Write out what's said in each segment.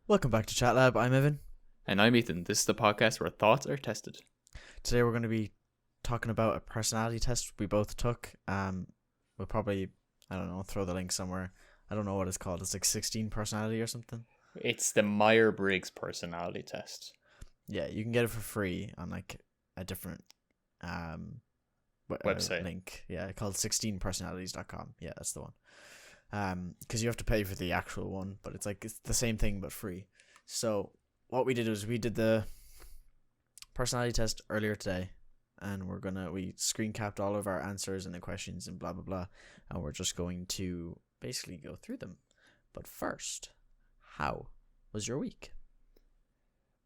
Welcome back to Chat Lab. I'm Evan. And I'm Ethan. This is the podcast where thoughts are tested. Today we're going to be talking about a personality test we both took. We'll probably, I don't know, throw the link somewhere. I don't know what it's called. It's like 16 personality or something. It's the Myers-Briggs personality test. Yeah, you can get it for free on like a different Website. link. Yeah, called 16personalities.com. Yeah, that's the one. Because you have to pay for the actual one, but it's the same thing but free. So what we did was we did the personality test earlier today, and we screen capped all of our answers and the questions and blah blah blah, and we're just going to basically go through them. But first, how was your week?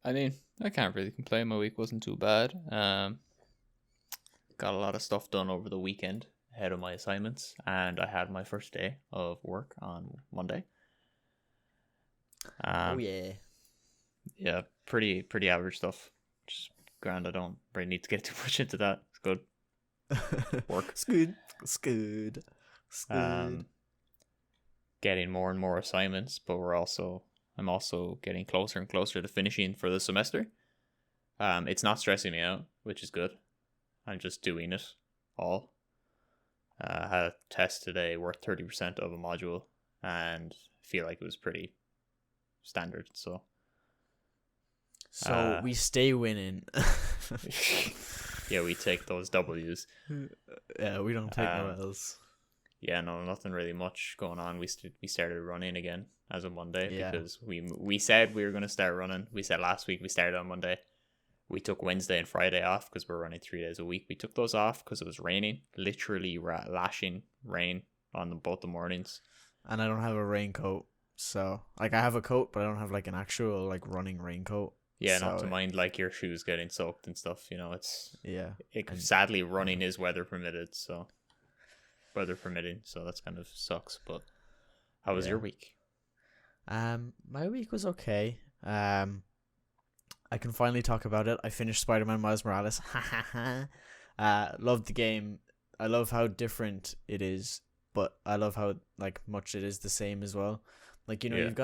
I mean, I can't really complain. My week wasn't too bad. Got a lot of stuff done over the weekend ahead of my assignments, and I had my first day of work on Monday. Oh yeah. Yeah, pretty average stuff. Just grand. I don't really need to get too much into that. It's good. Work. It's good. It's good. It's good. Getting more and more assignments, but I'm also getting closer and closer to finishing for the semester. It's not stressing me out, which is good. I'm just doing it all. I had a test today worth 30% of a module, and I feel like it was pretty standard. So we stay winning. Yeah, we take those W's. Yeah, we don't take no L's. Yeah, no, nothing really much going on. We started running again as of Monday because we said we were going to start running. We said last week we started on Monday. We took Wednesday and Friday off because we're running 3 days a week. We took those off because it was raining, literally lashing rain on both the mornings. And I don't have a raincoat, so I have a coat, but I don't have like an actual like running raincoat. Yeah, not to mind like your shoes getting soaked and stuff. It's sadly running is weather permitting, so that's kind of sucks. But how was your week? My week was okay. I can finally talk about it. I finished Spider-Man Miles Morales. Loved the game. I love how different it is, but I love how like much it is the same as well. Like, you've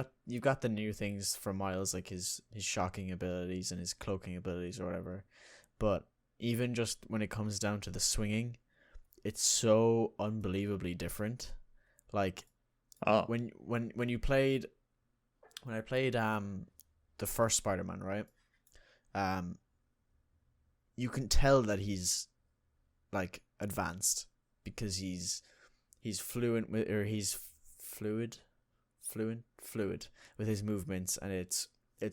got the new things from Miles, like his shocking abilities and his cloaking abilities or whatever. But even just when it comes down to the swinging, it's so unbelievably different. Like when I played the first Spider-Man, right? You can tell that he's like advanced because he's fluent with, or he's fluid with his movements, and it's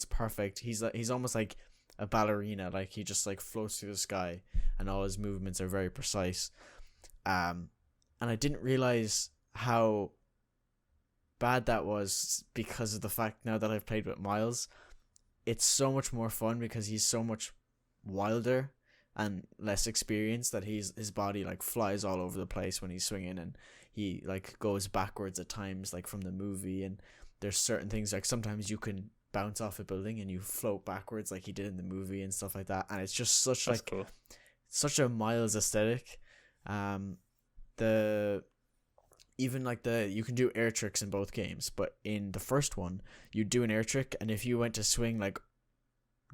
perfect. He's almost like a ballerina. Like he just like floats through the sky, and all his movements are very precise. And I didn't realize how bad that was because of the fact now that I've played with Miles. It's so much more fun because he's so much wilder and less experienced that his body like flies all over the place when he's swinging, and he like goes backwards at times, like from the movie. And there's certain things like sometimes you can bounce off a building and you float backwards like he did in the movie and stuff like that. And it's just such a Miles aesthetic. You can do air tricks in both games, but in the first one you do an air trick, and if you went to swing like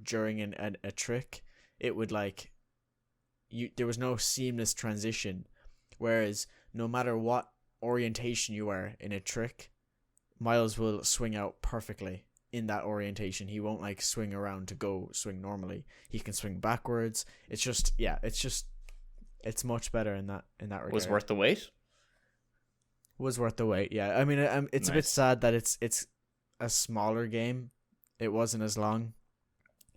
during a trick, it would like there was no seamless transition, whereas no matter what orientation you are in a trick, Miles will swing out perfectly in that orientation. He won't like swing around to go swing normally. He can swing backwards. It's much better in that regard. Was worth the wait? Was worth the wait. Yeah, I mean, it's nice. A bit sad that it's a smaller game. It wasn't as long,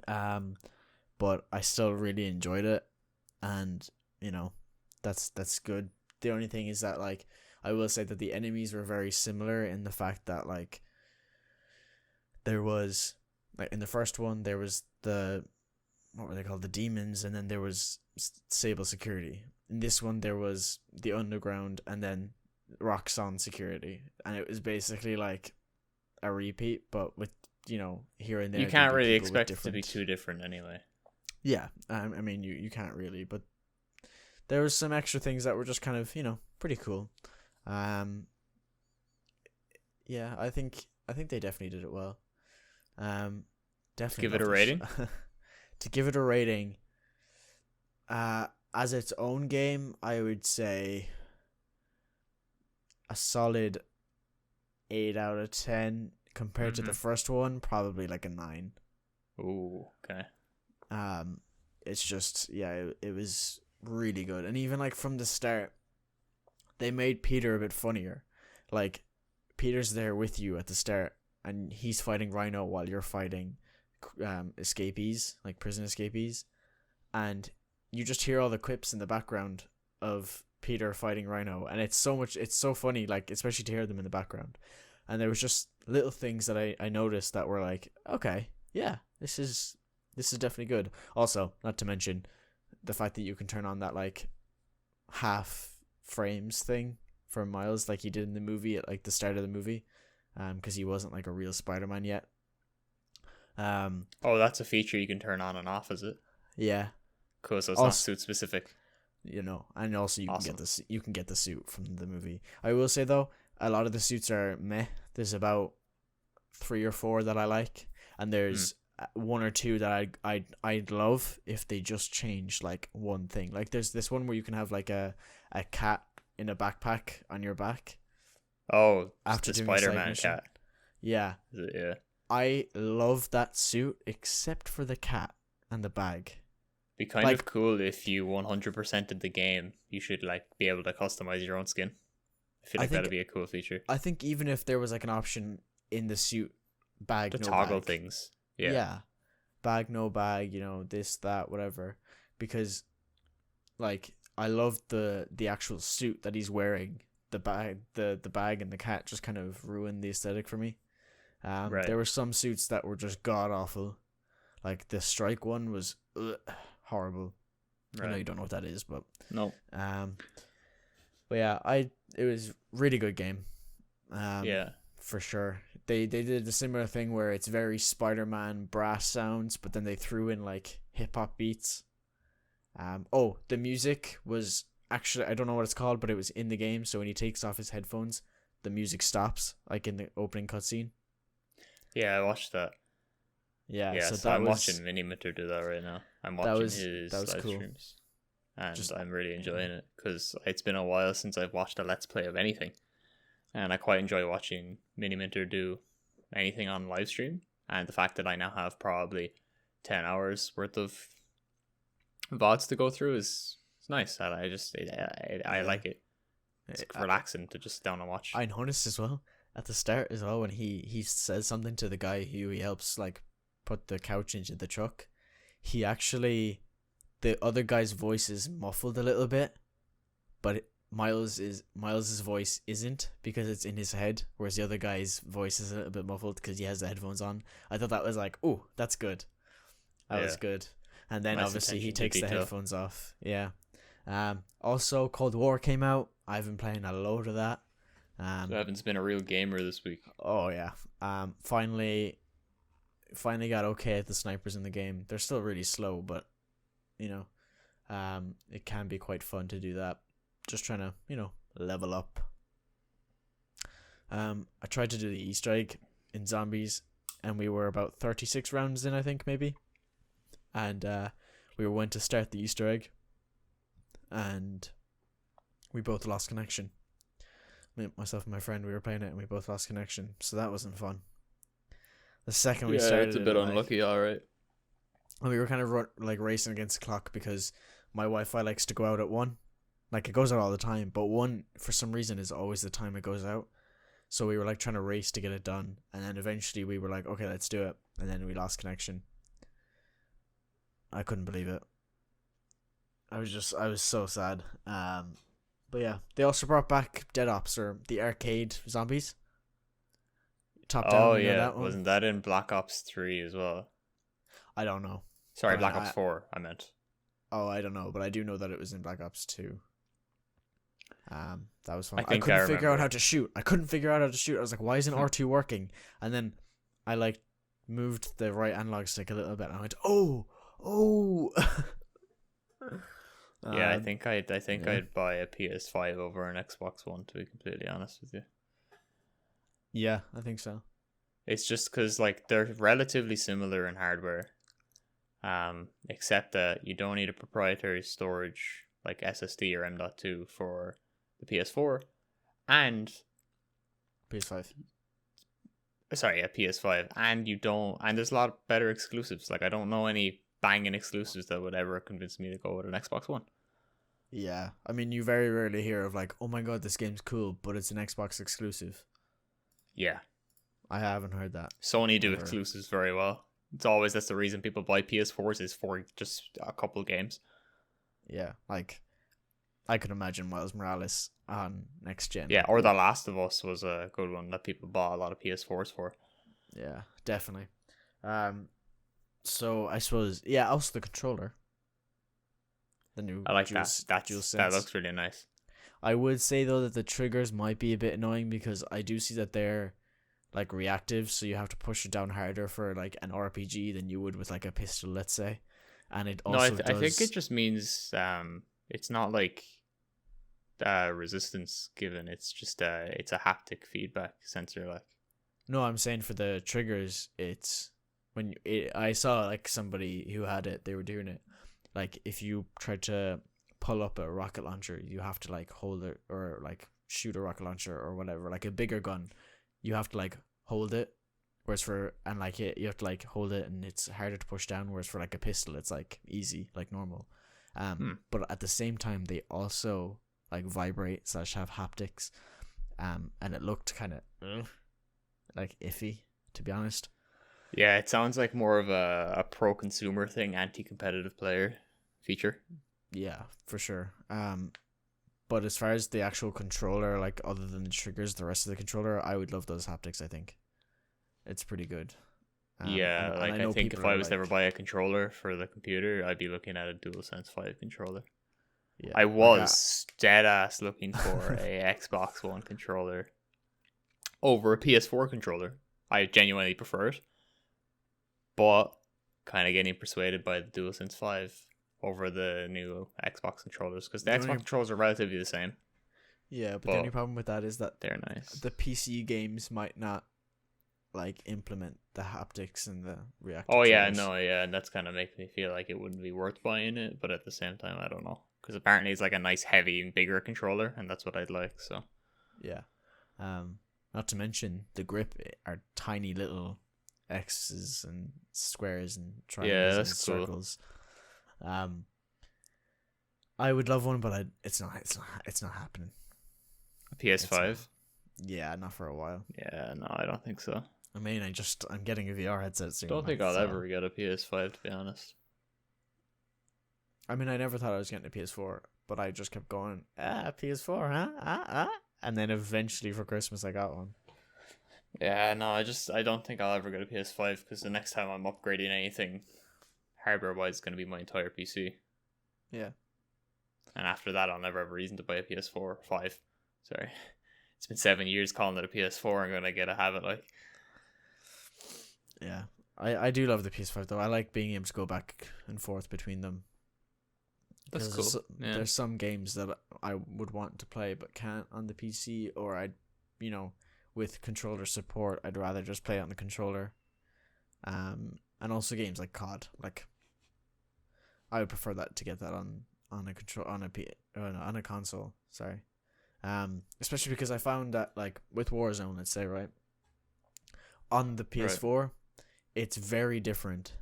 but I still really enjoyed it, and that's good. The only thing is that like I will say that the enemies were very similar in the fact that like there was like in the first one there was what were they called, the demons, and then there was Sable Security. In this one there was the Underground, and then Roxxon Security, and it was basically like a repeat, but with here and there. You can't really expect it to be too different anyway. Yeah, I mean you can't really, but there was some extra things that were just kind of pretty cool. Yeah, I think they definitely did it well. Definitely Give it a love rating. To give it a rating, as its own game, I would say a solid 8 out of 10. Compared to the first one, probably like a 9. Ooh, okay. It's just, yeah, it was really good. And even like from the start, they made Peter a bit funnier. Like, Peter's there with you at the start, and he's fighting Rhino while you're fighting escapees, like prison escapees. And you just hear all the quips in the background of Peter fighting Rhino, and it's so funny, like, especially to hear them in the background. And there was just little things that I noticed that were like, okay, yeah, this is definitely good. Also, not to mention the fact that you can turn on that like half frames thing for Miles, like he did in the movie at like the start of the movie, because he wasn't like a real Spider-Man yet. Oh, that's a feature you can turn on and off, is it? Yeah. Cool. So it's not suit specific. And also Awesome. you can get the suit from the movie. I will say though, a lot of the suits are meh. There's about 3 or 4 that I like, and there's 1 or 2 that I'd love if they just changed like one thing. Like there's this one where you can have like a cat in a backpack on your back. Oh, After the doing a side Spider-Man mission. cat. Yeah. Is it? Yeah. I love that suit except for the cat and the bag. Be kind of cool if you 100%ed the game. You should like be able to customize your own skin. I feel like that'd be a cool feature. I think even if there was like an option in the suit, bag, to no toggle bag. things. Yeah. Yeah. Bag, no bag, this, that, whatever. Because like I love the actual suit that he's wearing. The bag and the cat just kind of ruined the aesthetic for me. Right. There were some suits that were just god awful. Like the strike one was horrible. Right. I know you don't know what that is, but no. But yeah, it was really good game. Yeah, for sure. They did a similar thing where it's very Spider-Man brass sounds, but then they threw in like hip hop beats. The music was actually, I don't know what it's called, but it was in the game. So when he takes off his headphones, the music stops, like in the opening cutscene. Yeah, I watched that. Yeah, so I'm watching Minimeter do that right now. I'm watching his live cool. streams, and I'm really enjoying it because it's been a while since I've watched a Let's Play of anything, and I quite enjoy watching Minimeter do anything on live stream. And the fact that I now have probably 10 hours worth of VODs to go through is nice. I like it. It's relaxing to just sit down and watch. I noticed as well at the start as well when he says something to the guy who he helps like put the couch into the truck. He actually, the other guy's voice is muffled a little bit, but Miles's voice isn't because it's in his head, whereas the other guy's voice is a little bit muffled because he has the headphones on. I thought that was like, oh, that's good. That was good. And then nice, obviously he takes the headphones off. Yeah. Also, Cold War came out. I've been playing a load of that. So Evan's been a real gamer this week. Oh yeah. Finally got okay at the snipers in the game. They're still really slow, but it can be quite fun to do that. Just trying to level up. I tried to do the Easter egg in Zombies, and we were about 36 rounds in, I think, maybe. And we went to start the Easter egg, and we both lost connection. Myself and my friend, we were playing it, and we both lost connection, so that wasn't fun. The second we started, it's a bit unlucky, alright. And we were kind of racing against the clock because my Wi-Fi likes to go out at 1. Like, it goes out all the time, but 1 for some reason is always the time it goes out. So we were like trying to race to get it done, and then eventually we were like, okay, let's do it, and then we lost connection. I couldn't believe it. I was so sad. But yeah, they also brought back Dead Ops, or the arcade zombies. Top down. Oh yeah, that wasn't that in Black Ops 3 as well? I don't know. Sorry, Black Ops 4. I meant. Oh, I don't know, but I do know that it was in Black Ops 2. That was fun. I couldn't figure out how to shoot. I was like, why isn't R2 working? And then I moved the right analog stick a little bit, and I went, oh. Yeah, I think I'd buy a PS5 over an Xbox One, to be completely honest with you. Yeah, I think so. It's just because like they're relatively similar in hardware, except that you don't need a proprietary storage like SSD or M.2 for the PS4, and PS5. sorry, a PS5, and you don't, and there's a lot better exclusives. Like I don't know any banging exclusives that would ever convince me to go with an Xbox One. Yeah, I mean, you very rarely hear of like, oh my god, this game's cool, but it's an Xbox exclusive. Yeah, I haven't heard that. Sony do Ever. exclusives very well. It's always that's the reason people buy PS4s is for just a couple games. Yeah, like I could imagine Miles Morales on next gen. Yeah, or The Last of Us was a good one that people bought a lot of PS4s for. Yeah, definitely. So I suppose, yeah, also the controller. The new I like dual, that. dual That sense. looks really nice. I would say though that the triggers might be a bit annoying because I do see that they're like reactive, so you have to push it down harder for like an RPG than you would with like a pistol, let's say. And it No, also I think does. it just means it's not like resistance given. It's just it's a haptic feedback sensor. Like No, I'm saying for the triggers, it's I saw like somebody who had it, they were doing it. Like if you try to pull up a rocket launcher, you have to like hold it or like shoot a rocket launcher or whatever, like a bigger gun, you have to like hold it. Whereas for and like it, you have to like hold it and it's harder to push down. Whereas for like a pistol, it's like easy, like normal. But at the same time, they also like vibrate / have haptics. And it looked kind of like iffy, to be honest. yeah, it sounds like more of a pro consumer thing, anti competitive player feature. Yeah, for sure. But as far as the actual controller, like other than the triggers, the rest of the controller, I would love those haptics. I think it's pretty good. Yeah, and like I I know think if people I are was to ever like, buy a controller for the computer, I'd be looking at a DualSense 5 controller. yeah, I like was dead ass looking for a Xbox One controller over a PS4 controller. I genuinely prefer it, but kind of getting persuaded by the DualSense 5 over the new Xbox controllers because the the Xbox only controllers are relatively the same, yeah, but the only but problem with that is that they're nice. the PC games might not like implement the haptics and the reactive Oh yeah, triggers. no, yeah, and that's kind of making me feel like it wouldn't be worth buying it, but at the same time, I don't know because apparently it's like a nice, heavy, and bigger controller, and that's what I'd like. So Yeah. Not to mention the grip are tiny little X's and squares and yeah, triangles and that's cool. circles. I would love one, but it's not happening. A It's not. PS5. Yeah, not for a while. Yeah, no, I don't think so. I mean, I'm getting a VR headset soon. Don't think like, I'll so. ever get a PS5 to be honest. I mean, I never thought I was getting a PS4, but I just kept going, PS4, huh? And then eventually for Christmas, I got one. Yeah, no, I don't think I'll ever get a PS5 because the next time I'm upgrading anything hardware wise is going to be my entire PC. Yeah. And after that, I'll never have a reason to buy a PS4 or 5. Sorry. It's been 7 years calling it a PS4. I'm going to get a habit like. Yeah. I do love the PS5 though. I like being able to go back and forth between them. That's Because cool. Yeah. there's some games that I would want to play but can't on the PC, or with controller support, I'd rather just play it on the controller. And also games like COD, like I would prefer that to get that on a control on a console. Sorry, especially because I found that like with Warzone, let's say right on the PS4, it's very different.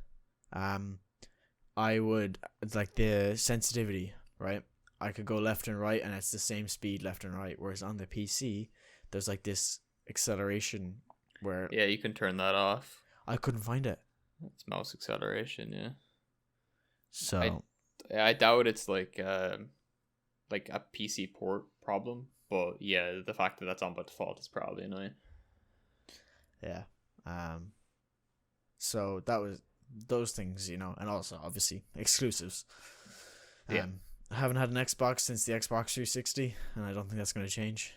I would like the sensitivity, right? I could go left and right, and it's the same speed left and right. Whereas on the PC, there's like this acceleration where Yeah, you can turn that off. I couldn't find it. It's mouse acceleration, yeah. So I doubt it's like a PC port problem, but yeah, the fact that that's on by default is probably annoying. yeah, so that was those things, and also obviously exclusives. Yeah. I haven't had an Xbox since the Xbox 360, and I don't think that's going to change.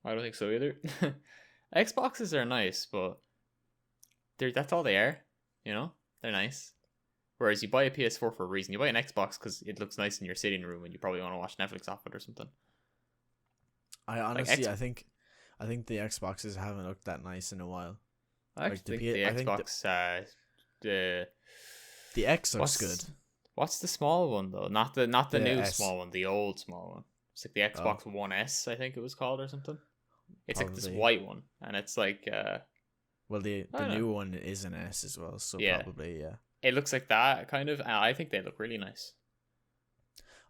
I don't think so either. Xboxes are nice, but that's all they are. They're nice. Whereas you buy a PS4 for a reason. You buy an Xbox because it looks nice in your sitting room and you probably want to watch Netflix off it or something. I honestly, I think the Xboxes haven't looked that nice in a while. I actually think the I think Xbox, the the X looks what's good. what's the small one though? Not the The new S. small one, the old small one. It's like the Oh, Xbox One S, I think it was called or something. It's like this probably. white one, and it's like Well, I the don't know. new one is an S as well, so Yeah, probably yeah. it looks like that kind of. And I think they look really nice.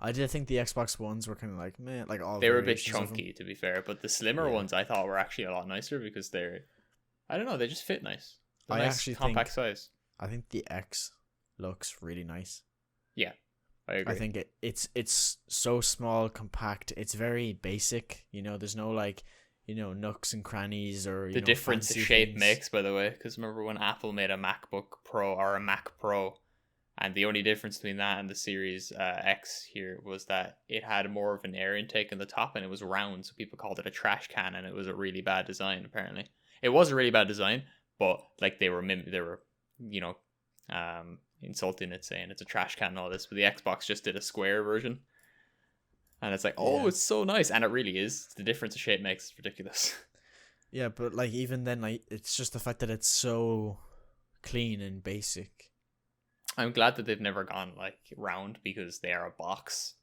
I did think the Xbox Ones were kind of like meh, like all They were a bit variations of them. chunky, to be fair, but the slimmer Yeah, ones I thought were actually a lot nicer because they're, I don't know, they just fit nice. They're I nice actually compact think size. I think the X looks really nice. Yeah, I agree. I think it's so small, compact. It's very basic. You know, there's no like, you know, nooks and crannies or The difference a fancy shape things. makes, by the way, because remember when Apple made a MacBook Pro or a Mac Pro, and the only difference between that and the Series X here was that it had more of an air intake in the top and it was round, so people called it a trash can, and it was a really bad design. Apparently, it was a really bad design, but like they were you know, insulting it, saying it's a trash can and all this. But the Xbox just did a square version, and it's like, oh, Yeah. it's so nice, and it really is. The difference a shape makes is ridiculous. Yeah, but like even then, like it's just the fact that it's so clean and basic. I'm glad that they've never gone like round because they are a box.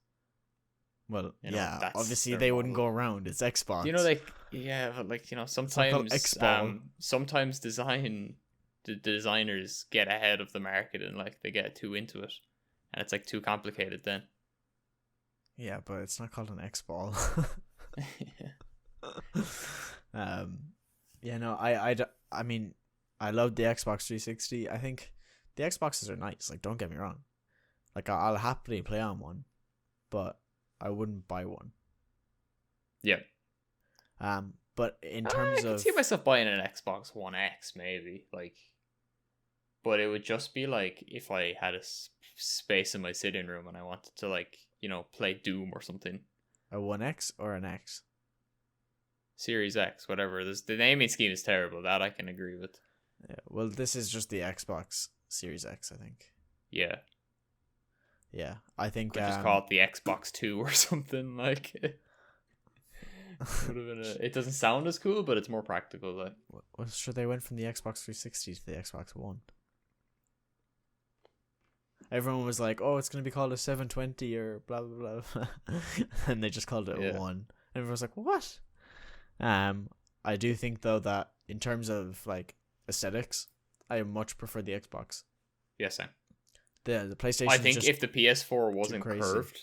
Well, You know, yeah, that's obviously their they wouldn't model. go around. It's Xbox. You know, like yeah, but like you know, not called sometimes X-Ball. sometimes the designers get ahead of the market and like they get too into it, and it's like too complicated then. Yeah, but it's not called an X ball. Yeah, no, I mean, I love the Xbox 360. I think the Xboxes are nice. Like, don't get me wrong. Like, I'll happily play on one, but I wouldn't buy one. Yeah, But in I terms could of see myself buying an Xbox One X maybe, like, but it would just be like if I had a space in my sitting room and I wanted to like you know play Doom or something. a One X or an X. Series X, whatever. The naming scheme is terrible. That I can agree with. Yeah, well, this is just the Xbox Series X, I think. Yeah, Yeah, I think could just call it the Xbox Two or something. Like, it would have been. It doesn't sound as cool, but it's more practical. Like, well, sure, they went from the Xbox 360 to the Xbox One. Everyone was like, "Oh, it's gonna be called a 720 or blah blah blah," and they just called it a one. And everyone was like, "What?" I do think though that in terms of like aesthetics, I much prefer the Xbox. yes, Sam. The PlayStation. I think if the PS4 wasn't crazy. curved,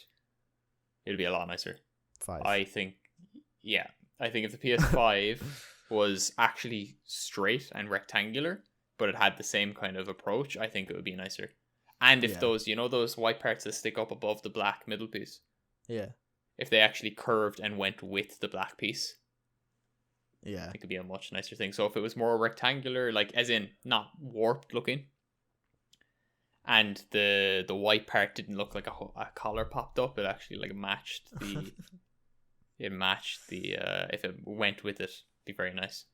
it'd be a lot nicer. 5. I think, yeah. I think if the PS5 was actually straight and rectangular, but it had the same kind of approach, I think it would be nicer. And if Yeah. those, you know, those white parts that stick up above the black middle piece, Yeah. if they actually curved and went with the black piece, Yeah. I think it'd be a much nicer thing. So if it was more rectangular, like as in not warped looking, and the white part didn't look like a collar popped up, it actually like matched the if it went with it, it'd be very nice.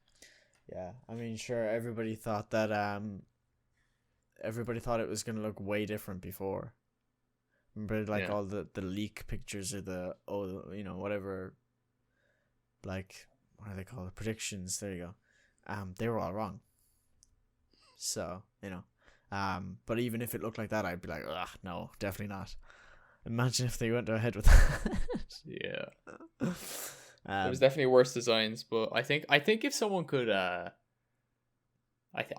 Yeah. I mean, sure. Everybody thought that everybody thought it was gonna look way different before. Remember, like all the leak pictures or whatever. Like, what are they called? Predictions. There you go. They were all wrong. So but even if it looked like that, I'd be like, ugh, no, definitely not. Imagine if they went ahead with that. Yeah. There was definitely worse designs, but I think if someone could I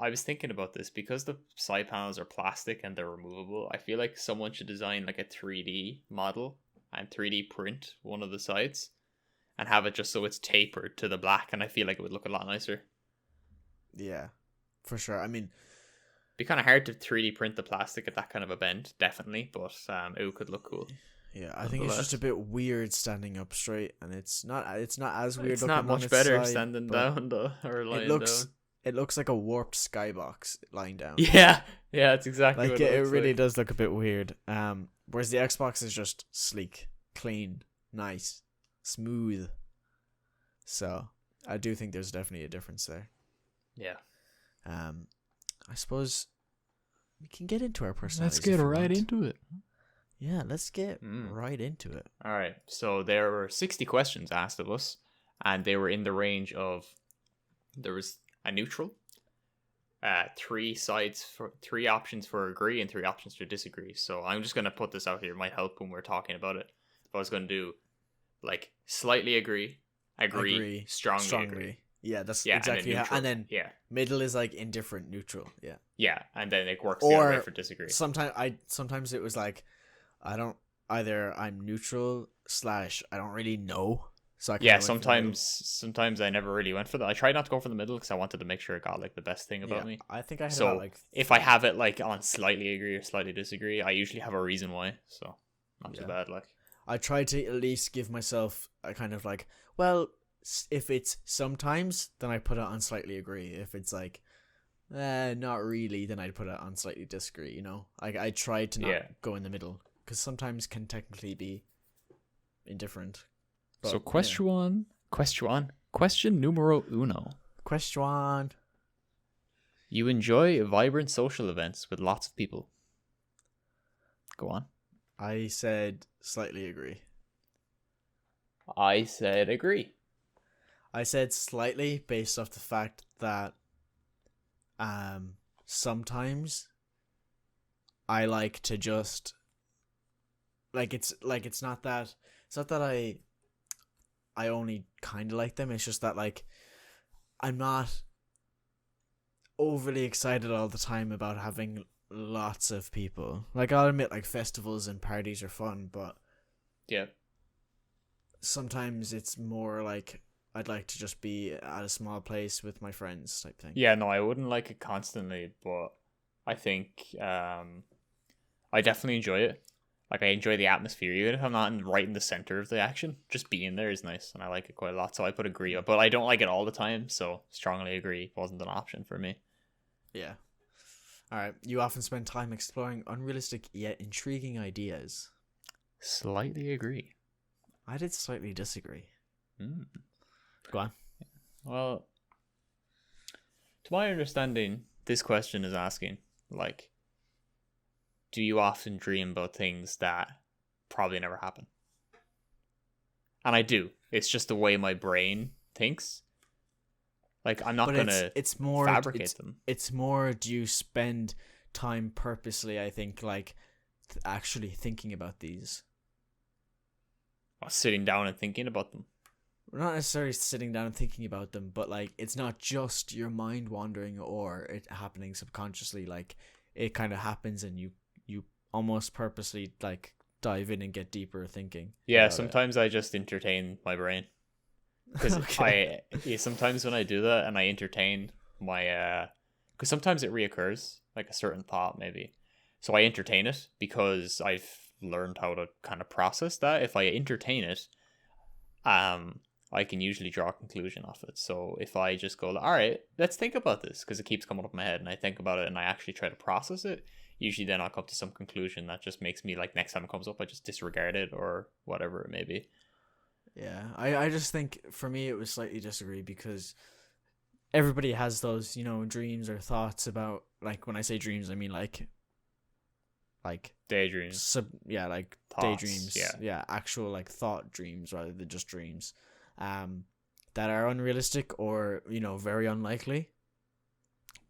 was thinking about this because the side panels are plastic and they're removable. I feel like someone should design like a 3D model and 3D print one of the sides and have it just so it's tapered to the black, and I feel like it would look a lot nicer. Yeah, for sure. I mean, be kind of hard to 3D print the plastic at that kind of a bend, definitely, but it could look cool. Yeah, I think it's just a bit weird standing up straight, and it's not as weird. It's looking not much on its better side, standing but down though, or lying looks down. it looks like a warped skybox lying down. Yeah, it's exactly like what it looks really like. does look a bit weird. Whereas the Xbox is just sleek, clean, nice, smooth. So I do think there's definitely a difference there. Yeah. I suppose we can get into our personalities. Let's get right into it. Yeah, let's get right into it. All right. So there were 60 questions asked of us, and they were in the range of there was a neutral, three options for agree and three options for disagree. So I'm just gonna put this out here. It might help when we're talking about it. If I was gonna do like slightly agree, agree, strongly agree. Yeah, that's Yeah, exactly how. And then yeah, middle is like indifferent, neutral. Yeah. yeah, and then it works the other way for disagree. Sometimes it was like I don't either I'm neutral / I don't really know. So I sometimes I never really went for that. I tried not to go for the middle because I wanted to make sure it got like the best thing about me. I think I had so about, like if I have it like on slightly agree or slightly disagree, I usually have a reason why. So not too bad. Like I try to at least give myself a kind of like, well, if it's sometimes, then I put it on slightly agree. If it's like, not really, then I'd put it on slightly disagree. You know, I try to not go in the middle because sometimes can technically be indifferent. But, so question numero uno. Question. You enjoy vibrant social events with lots of people. Go on. I said slightly agree. I said agree. I said slightly based off the fact that sometimes I like to just it's not that I only kind of like them. It's just that like I'm not overly excited all the time about having lots of people. Like I'll admit like festivals and parties are fun, but yeah, sometimes it's more like I'd like to just be at a small place with my friends type thing. Yeah, no, I wouldn't like it constantly, but I think I definitely enjoy it. Like I enjoy the atmosphere, even if I'm not right in the center of the action. Just being there is nice, and I like it quite a lot. So I put agree, but I don't like it all the time. So strongly agree wasn't an option for me. Yeah. All right. You often spend time exploring unrealistic yet intriguing ideas. Slightly agree. I did slightly disagree. Go on. Well, to my understanding, this question is asking, like, do you often dream about things that probably never happen? And I do. It's just the way my brain thinks. Like, I'm not going to fabricate them. It's more, do you spend time purposely, I think, like, actually thinking about these? Sitting down and thinking about them. Not necessarily sitting down and thinking about them, but, like, it's not just your mind wandering or it happening subconsciously. Like, it kind of happens and you almost purposely, like, dive in and get deeper thinking. Yeah, sometimes I just entertain my brain. Because sometimes when I do that and I entertain my because sometimes it reoccurs, like a certain thought maybe, so I entertain it because I've learned how to kind of process that. If I entertain it, I can usually draw a conclusion off it. So if I just go, all right, let's think about this, because it keeps coming up in my head, and I think about it and I actually try to process it, usually then I'll come to some conclusion that just makes me, like, next time it comes up I just disregard it or whatever it may be. Yeah, I just think for me it was slightly disagree because everybody has those, you know, dreams or thoughts about, like, when I say dreams I mean like daydreams. Like thoughts, daydreams. Yeah, actual like thought dreams rather than just dreams. That are unrealistic or, you know, very unlikely.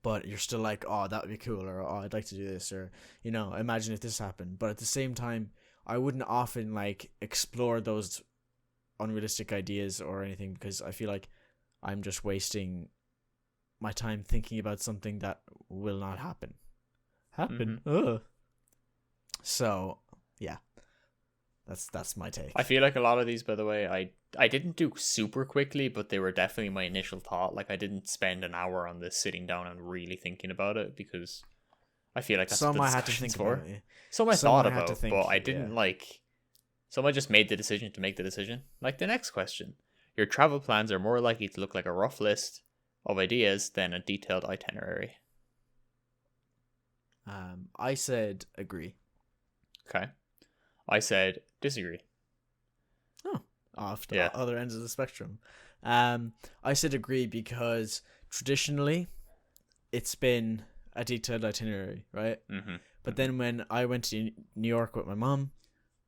But you're still like, oh, that would be cool, or oh, I'd like to do this, or, you know, imagine if this happened. But at the same time, I wouldn't often like explore those unrealistic ideas or anything because I feel like I'm just wasting my time thinking about something that will not happen. Ugh. So yeah, that's my take. I feel like a lot of these, by the way, I didn't do super quickly, but they were definitely my initial thought. Like, I didn't spend an hour on this sitting down and really thinking about it, because I feel like that's some what I had to think for. about. Yeah. Some I thought about, but I didn't like. Some I just made the decision to make the decision. Like the next question, your travel plans are more likely to look like a rough list of ideas than a detailed itinerary. I said agree. Okay. I said disagree. Oh, off the other ends of the spectrum. I said agree because traditionally it's been a detailed itinerary, right? Mm-hmm. But then when I went to New York with my mom,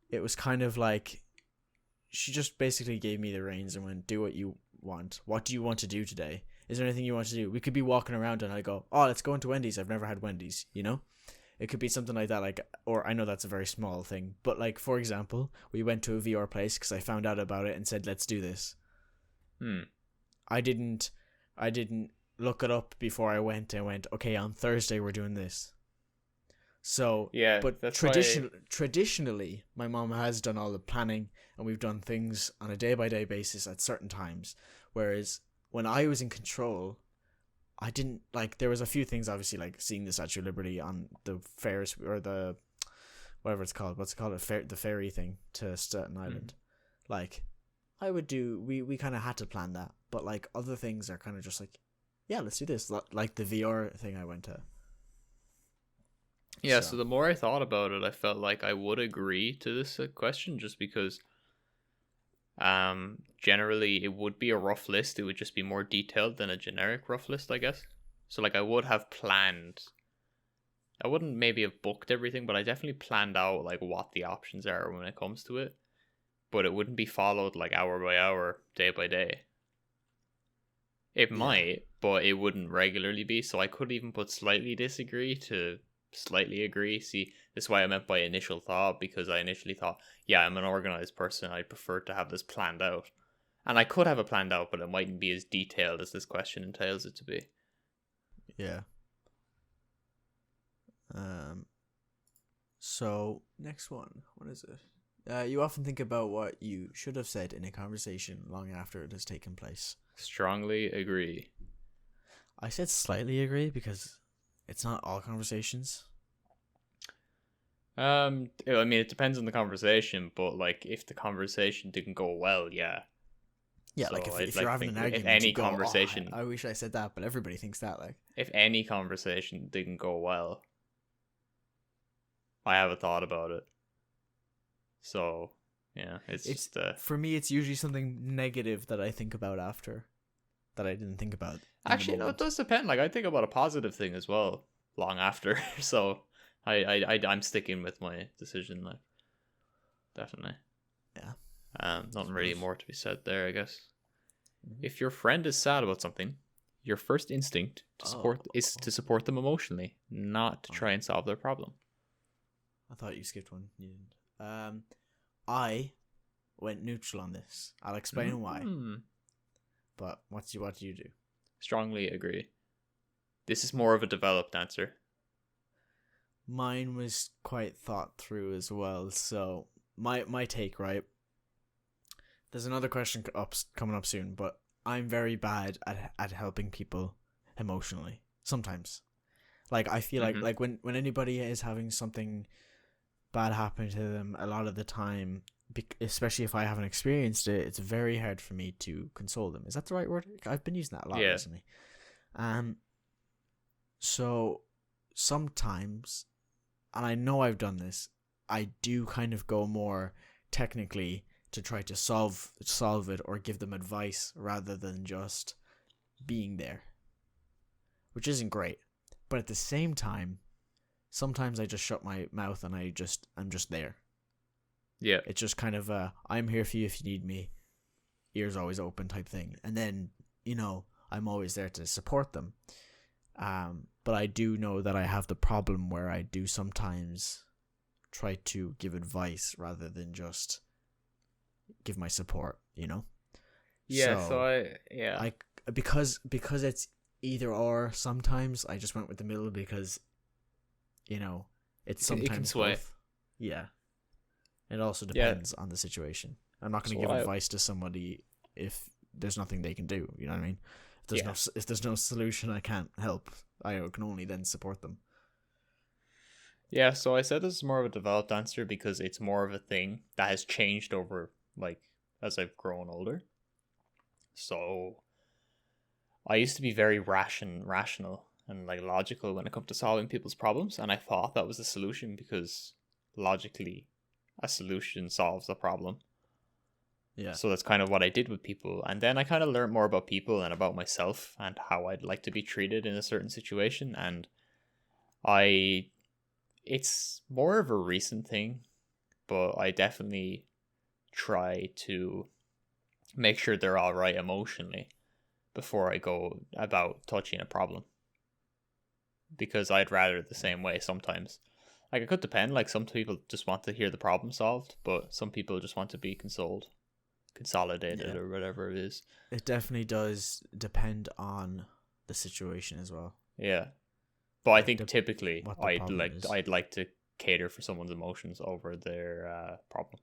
it was kind of like she just basically gave me the reins and went, do what you want. What do you want to do today? Is there anything you want to do? We could be walking around and I go, oh, let's go into Wendy's. I've never had Wendy's, you know? It could be something like that, like, or I know that's a very small thing, but like, for example, we went to a VR place because I found out about it and said, let's do this. I didn't look it up before I went and went, okay, on Thursday we're doing this. So, Yeah, but that's traditionally, my mom has done all the planning and we've done things on a day-by-day basis at certain times. Whereas when I was in control, I didn't, like, there was a few things, obviously, like seeing the Statue of Liberty on the Ferris, or the, whatever it's called, the ferry thing to Staten Island. Like, I would do, we kind of had to plan that. But, like, other things are kind of just like, yeah, let's do this. Like the VR thing I went to. Yeah, so the more I thought about it, I felt like I would agree to this question just because generally it would be a rough list. It would just be more detailed than a generic rough list, I guess. So like I would have planned. I wouldn't maybe have booked everything, but I definitely planned out like what the options are when it comes to it. But it wouldn't be followed like hour by hour, day by day. It might, but it wouldn't regularly be. So I could even put slightly disagree to slightly agree. See, this is why I meant by initial thought, because I initially thought, yeah, I'm an organized person. I'd prefer to have this planned out. And I could have it planned out, but it mightn't be as detailed as this question entails it to be. Yeah. So, next one. What is it? You often think about what you should have said in a conversation long after it has taken place. Strongly agree. I said slightly agree because it's not all conversations. I mean, it depends on the conversation, but like if the conversation didn't go well, yeah. Yeah, so like if you're having an argument, if any conversation, I wish I said that, but everybody thinks that. Like, if any conversation didn't go well, I have a thought about it. So yeah, it's just for me, it's usually something negative that I think about after, that I didn't think about. Actually, no, it does depend. Like I think about a positive thing as well long after. So I'm sticking with my decision. Like definitely. Yeah. Nothing really more to be said there, I guess. Mm-hmm. If your friend is sad about something, your first instinct is to support them emotionally, not to try and solve their problem. I thought you skipped one. You didn't. I went neutral on this. I'll explain why. But what do you do? Strongly agree. This is more of a developed answer. Mine was quite thought through as well. So my take, right? There's another question coming up soon, but I'm very bad at helping people emotionally. Sometimes, like I feel like when anybody is having something bad happen to them, a lot of the time, especially if I haven't experienced it, it's very hard for me to console them. Is that the right word? I've been using that a lot recently. So sometimes, and I know I've done this, I do kind of go more technically to try to solve it or give them advice rather than just being there, which isn't great. But at the same time, sometimes I just shut my mouth and I'm just there. Yeah. It's just kind of I'm here for you if you need me, ears always open type thing. And then, I'm always there to support them. But I do know that I have the problem where I do sometimes try to give advice rather than just give my support, Yeah, because it's either or. Sometimes I just went with the middle because it's sometimes it can sway. Both. Yeah, it also depends on the situation. I'm not going to give advice to somebody if there's nothing they can do. You know what I mean? If there's no solution, I can't help. I can only then support them. Yeah, so I said this is more of a developed answer because it's more of a thing that has changed over, like, as I've grown older. So I used to be very rational and like logical when it comes to solving people's problems, and I thought that was the solution because logically a solution solves a problem. Yeah. So that's kind of what I did with people, and then I kind of learned more about people and about myself and how I'd like to be treated in a certain situation, and it's more of a recent thing, but I definitely try to make sure they're all right emotionally. before I go about touching a problem, because I'd rather it the same way sometimes. Like, it could depend. Like, some people just want to hear the problem solved, but some people just want to be consolidated, Yeah. or whatever it is. It definitely does depend on the situation as well. Yeah, but I Like think typically what the problem is. I'd like to cater for someone's emotions over their problem.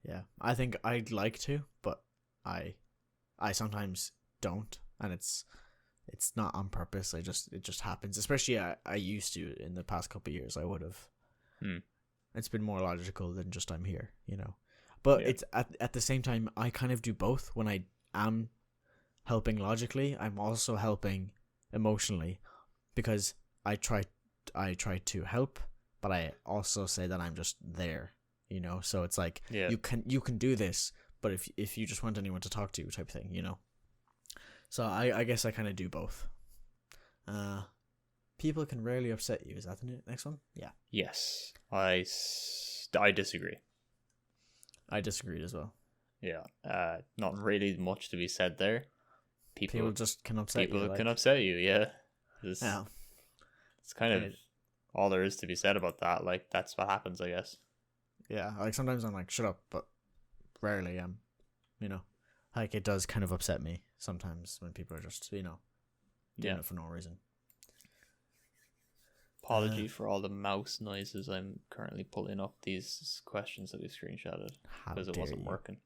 Yeah, I think I'd like to, but I sometimes don't, and it's not on purpose. It just happens. Especially I used to in the past couple of years. I would have. It's been more logical than just I'm here, you know. But Yeah. it's at the same time, I kind of do both. When I am helping logically, I'm also helping emotionally, because I try to help, but I also say that I'm just there, you know. So it's like, Yeah. you can do this, but if you just want anyone to talk to, type thing, you know. So I guess I kind of do both. People can rarely upset you. Is that the next one? Yeah. Yes, I disagree. I disagreed as well. Yeah, not really much to be said there. People just can upset you. People can upset you. Yeah, Yeah. it's kind of all there is to be said about that. Like, that's what happens, I guess. Yeah, like sometimes I'm like, shut up, but rarely am. You know, like, it does kind of upset me sometimes when people are just, you know, doing it for no reason. Apology for all the mouse noises. I'm currently pulling up these questions that we screenshotted because it wasn't working.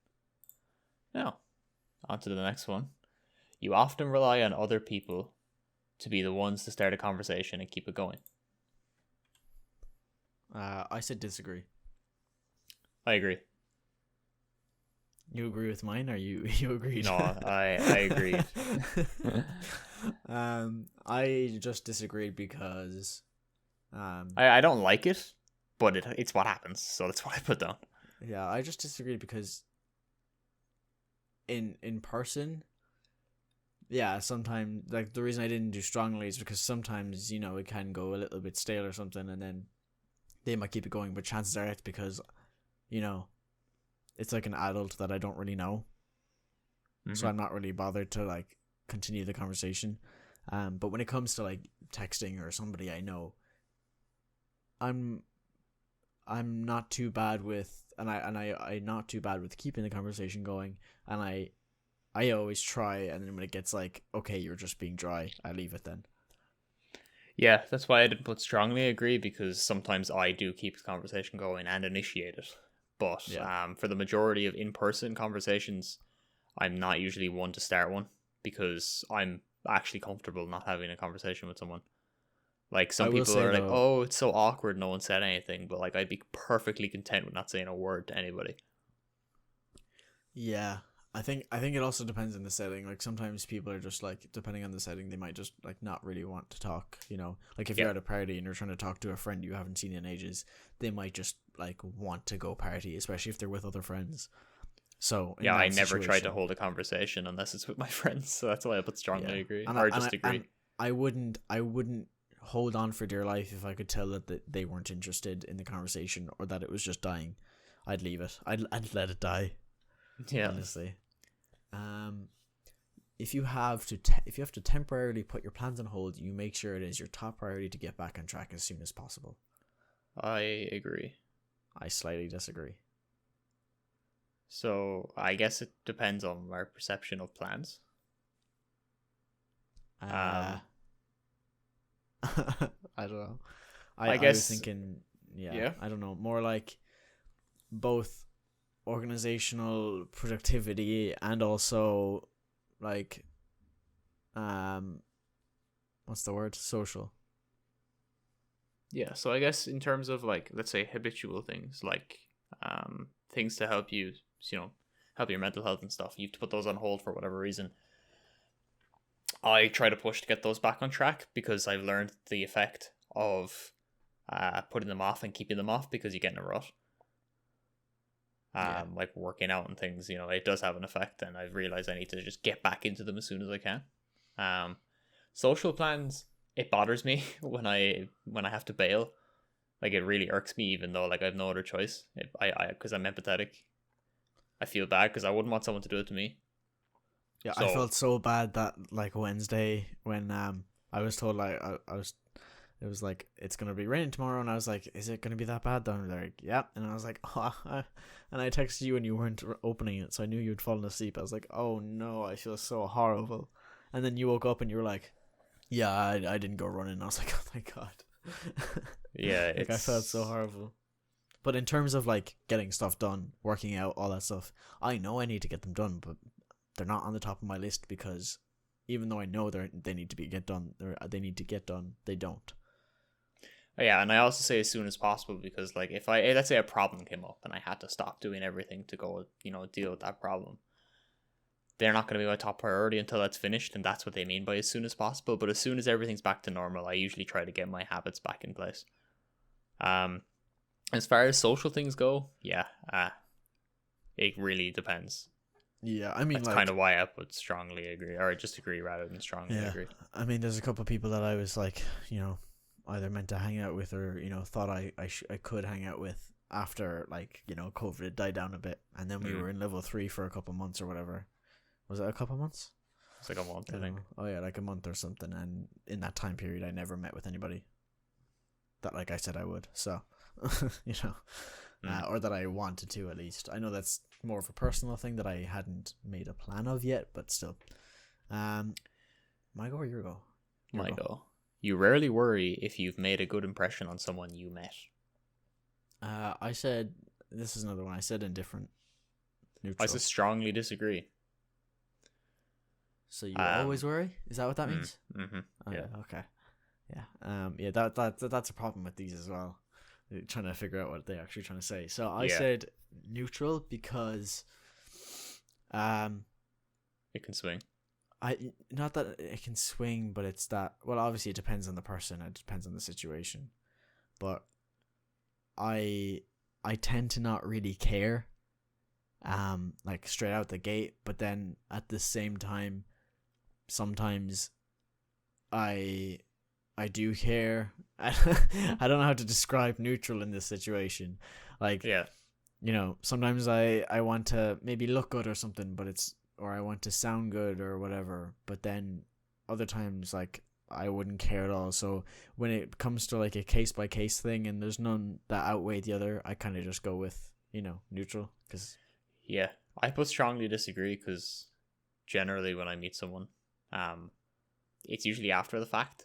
Now, on to the next one. You often rely on other people to be the ones to start a conversation and keep it going. I said disagree. I agree. You agree with mine, or you agreed? No, I agreed. I just disagreed because I don't like it, but it's what happens, so that's what I put down. Yeah, I just disagreed because in person, yeah, sometimes, like, the reason I didn't do strongly is because sometimes, you know, it can go a little bit stale or something, and then they might keep it going, but chances are it's because, you know, it's like an adult that I don't really know. So I'm not really bothered to, like, continue the conversation. But when it comes to, like, texting or somebody I know, I'm not too bad with, I'm not too bad with keeping the conversation going, and I always try, and then when it gets like, okay, you're just being dry, I leave it then. Yeah, that's why I didn't put strongly agree, because sometimes I do keep the conversation going and initiate it. But for the majority of in-person conversations, I'm not usually one to start one, because I'm actually comfortable not having a conversation with someone. Like, some people are like, oh, it's so awkward, no one said anything, but like, I'd be perfectly content with not saying a word to anybody. Yeah, I think it also depends on the setting. Like, sometimes people are just like, depending on the setting, they might just like not really want to talk, you know. Like, if you're at a party and you're trying to talk to a friend you haven't seen in ages, they might just like want to go party, especially if they're with other friends. So yeah, I never try to hold a conversation unless it's with my friends, so that's why I put strongly agree, or just agree. I wouldn't hold on for dear life if I could tell that they weren't interested in the conversation, or that it was just dying. I'd leave it. I'd let it die. Yeah, honestly. If you have to temporarily put your plans on hold, you make sure it is your top priority to get back on track as soon as possible. I agree. I slightly disagree. So I guess it depends on our perception of plans. I don't know. I guess, I was thinking, I don't know, more like both organizational productivity and also like what's the word, social. Yeah, so I guess in terms of, like, let's say habitual things, like things to help you, help your mental health and stuff, you have to put those on hold for whatever reason. I try to push to get those back on track, because I've learned the effect of putting them off and keeping them off, because you get in a rut. Like working out and things, it does have an effect, and I've realized I need to just get back into them as soon as I can. Social plans, it bothers me when I have to bail. Like, it really irks me, even though, like, I have no other choice. Because I'm empathetic. I feel bad because I wouldn't want someone to do it to me. Yeah, I So felt so bad that like Wednesday when I was told like I was it was like it's gonna be raining tomorrow, and I was like, is it gonna be that bad? Then they're like, yeah, and I was like, and I texted you and you weren't opening it, so I knew you'd fallen asleep. I was like, oh no, I feel so horrible. And then you woke up and you were like, yeah, I didn't go running. I was like, oh my god, yeah, like I felt so it's horrible. But in terms of like getting stuff done, working out, all that stuff, I know I need to get them done, but they're not on the top of my list because even though I know they need to get done, they need to get done, they don't. yeah, and I also say as soon as possible because like if let's say a problem came up and I had to stop doing everything to go deal with that problem, they're not going to be my top priority until that's finished, and that's what they mean by as soon as possible. But as soon as everything's back to normal, I usually try to get my habits back in place. As far as social things go, yeah, it really depends. Yeah, I mean, That's like, kind of why I would strongly agree, or just agree rather than strongly yeah, agree. I mean, there's a couple of people that I was like, either meant to hang out with or thought I could hang out with after like COVID had died down a bit, and then we were in level 3 for a couple of months or whatever. Was it a couple of months? It's like a month, I think. Oh yeah, like a month or something. And in that time period, I never met with anybody that like I said I would. So, or that I wanted to at least. I know that's more of a personal thing that I hadn't made a plan of yet, but still. My go or your go? My go. You rarely worry if you've made a good impression on someone you met. I said this is another one. I said indifferent. Neutral. I just strongly disagree. So you always worry? Is that what that means? Mm-hmm. Oh, yeah. Okay. Yeah. Yeah. That's a problem with these as well. Trying to figure out what they're actually trying to say. So I said neutral because, it can swing. Not that it can swing, but it's that. Well, obviously it depends on the person. It depends on the situation, but I tend to not really care, like straight out the gate. But then at the same time, sometimes I do care. I don't know how to describe neutral in this situation. Like, sometimes I want to maybe look good or something, or I want to sound good or whatever. But then other times, like, I wouldn't care at all. So when it comes to like a case by case thing and there's none that outweigh the other, I kind of just go with, neutral. Yeah, I would strongly disagree because generally when I meet someone, it's usually after the fact.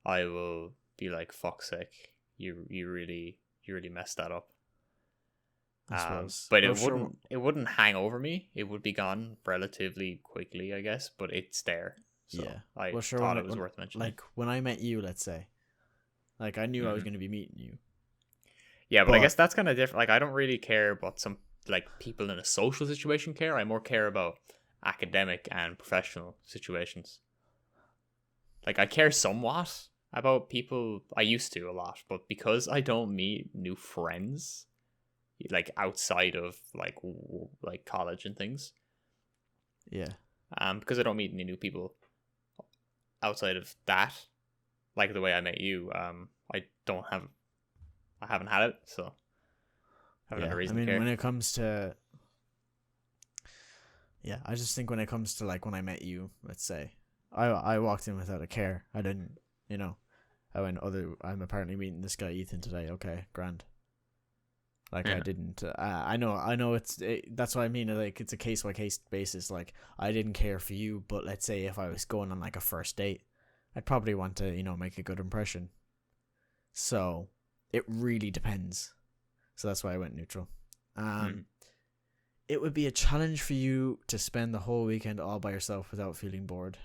I will be like, "Fuck's sake, you really messed that up." But it wouldn't hang over me. It would be gone relatively quickly, I guess. But it's there. So yeah, I thought it was worth mentioning. Like when I met you, let's say, like I knew I was going to be meeting you. Yeah, but I guess that's kind of different. Like I don't really care about some like people in a social situation care. I more care about academic and professional situations. Like I care somewhat about people. I used to a lot, but because I don't meet new friends, like outside of like college and things. Yeah. Because I don't meet any new people outside of that, like the way I met you. I haven't had it, so I haven't had a reason to care. When it comes to, I just think when it comes to like when I met you, let's say, I walked in without a care. I didn't, I went, I'm apparently meeting this guy Ethan today. Okay, grand. Like I didn't. I know. That's what I mean. Like it's a case by case basis. Like I didn't care for you, but let's say if I was going on like a first date, I'd probably want to make a good impression. So it really depends. So that's why I went neutral. It would be a challenge for you to spend the whole weekend all by yourself without feeling bored.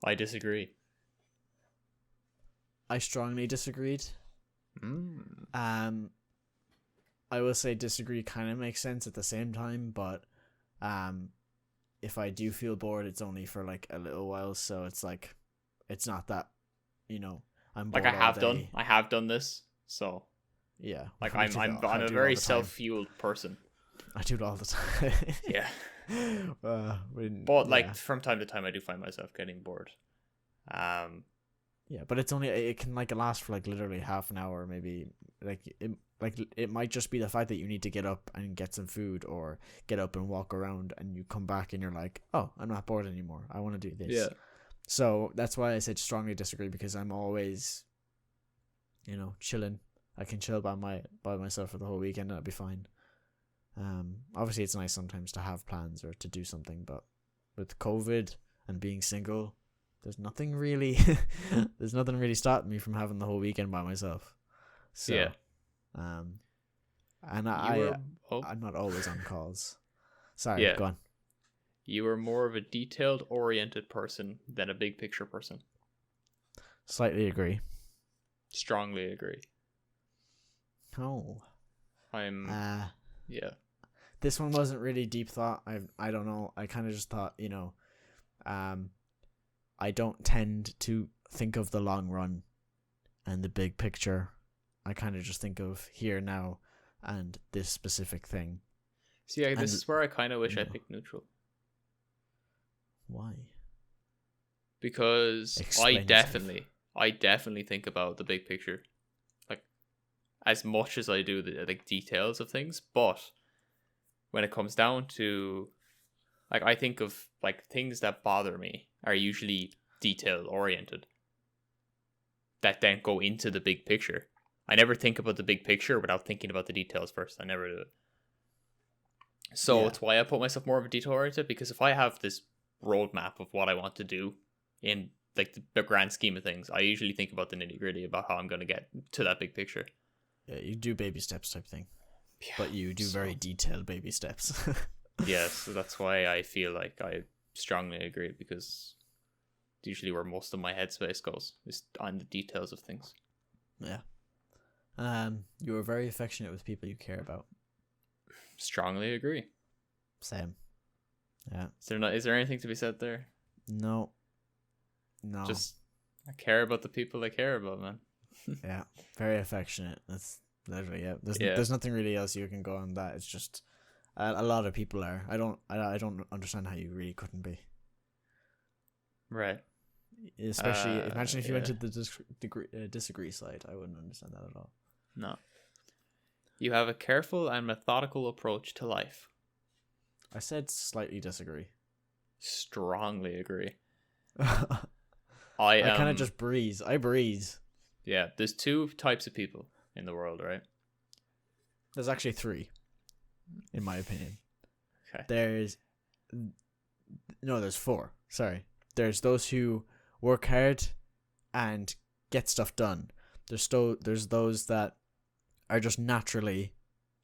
I disagree. I strongly disagreed. I will say disagree kind of makes sense at the same time, but if I do feel bored, it's only for like a little while, so it's like it's not that I'm bored like I have done this, so yeah, like I'm a very self-fueled person. I do it all the time. Yeah. But from time to time I do find myself getting bored. Yeah, but it can like last for like literally half an hour, maybe like like it might just be the fact that you need to get up and get some food, or get up and walk around, and you come back and you're like, oh, I'm not bored anymore, I want to do this. Yeah. So that's why I said strongly disagree, because I'm always, chilling. I can chill by myself for the whole weekend and that'll be fine. Obviously it's nice sometimes to have plans or to do something, but with COVID and being single, there's nothing really stopping me from having the whole weekend by myself. So, Yeah. And I'm not always on calls. Sorry, Yeah. go on. You are more of a detailed oriented person than a big picture person. Slightly agree. Strongly agree. Oh. Yeah. This one wasn't really deep thought. I don't know. I kind of just thought, I don't tend to think of the long run and the big picture. I kind of just think of here now and this specific thing. See, this is where I kind of wish I picked neutral. Why? Because I definitely think about the big picture, like as much as I do the details of things. But when it comes down to, like, I think of like things that bother me are usually detail oriented, that then go into the big picture. I never think about the big picture without thinking about the details first. I never do it. So it's why I put myself more of a detail oriented, because if I have this roadmap of what I want to do in like the grand scheme of things, I usually think about the nitty gritty about how I'm going to get to that big picture. Yeah, you do baby steps type thing, but you do very detailed baby steps. Yeah, so that's why I feel like I strongly agree, because usually where most of my headspace goes is on the details of things. Yeah. You are very affectionate with people you care about. Strongly agree. Same. Yeah. Is there anything to be said there? No. Just I care about the people I care about, man. Yeah. Very affectionate. That's literally it. There's nothing really else you can go on that. It's just a lot of people are. I don't understand how you really couldn't be. Right. Especially imagine if you went to the disagree side. I wouldn't understand that at all. No. You have a careful and methodical approach to life. I said slightly disagree. Strongly agree. I kind of just breeze. I breeze. Yeah, there's two types of people in the world, right? There's actually three, in my opinion. Okay. There's four. Sorry. There's those who work hard and get stuff done. There's those that are just naturally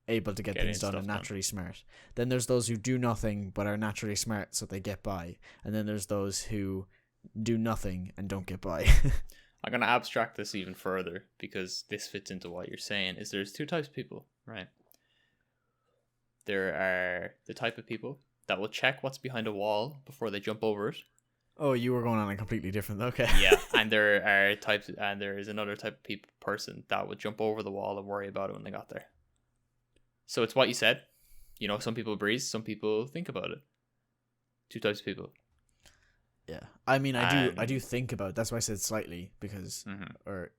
able to get things done and naturally smart. Then there's those who do nothing but are naturally smart, so they get by. And then there's those who do nothing and don't get by. I'm going to abstract this even further, because this fits into what you're saying. There's two types of people, right? There are the type of people that will check what's behind a wall before they jump over it. Oh, you were going on a completely different. Okay. Yeah, and there is another type of person that would jump over the wall and worry about it when they got there. So it's what you said. Some people breeze, some people think about it. Two types of people. Yeah, I mean, I do think about it. That's why I said slightly, because, what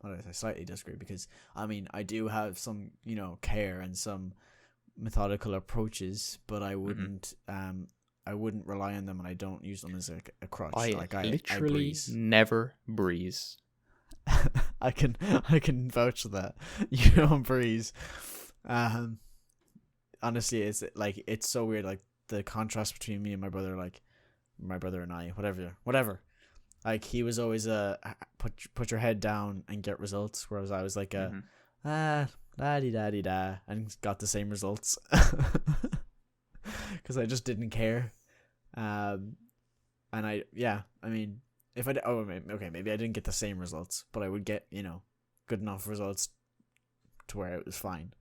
did I say? Slightly disagree, because I mean, I do have some, care and some methodical approaches, but I wouldn't, I wouldn't rely on them, and I don't use them as a crutch. I literally never breeze. I can vouch for that. You don't breeze. Honestly, it's so weird. Like the contrast between me and my brother, like my brother and I, whatever. Like he was always put your head down and get results, whereas I was like da-di-da-di-da, and got the same results. Because I just didn't care. And I mean, if I maybe I didn't get the same results, but I would get, good enough results to where it was fine.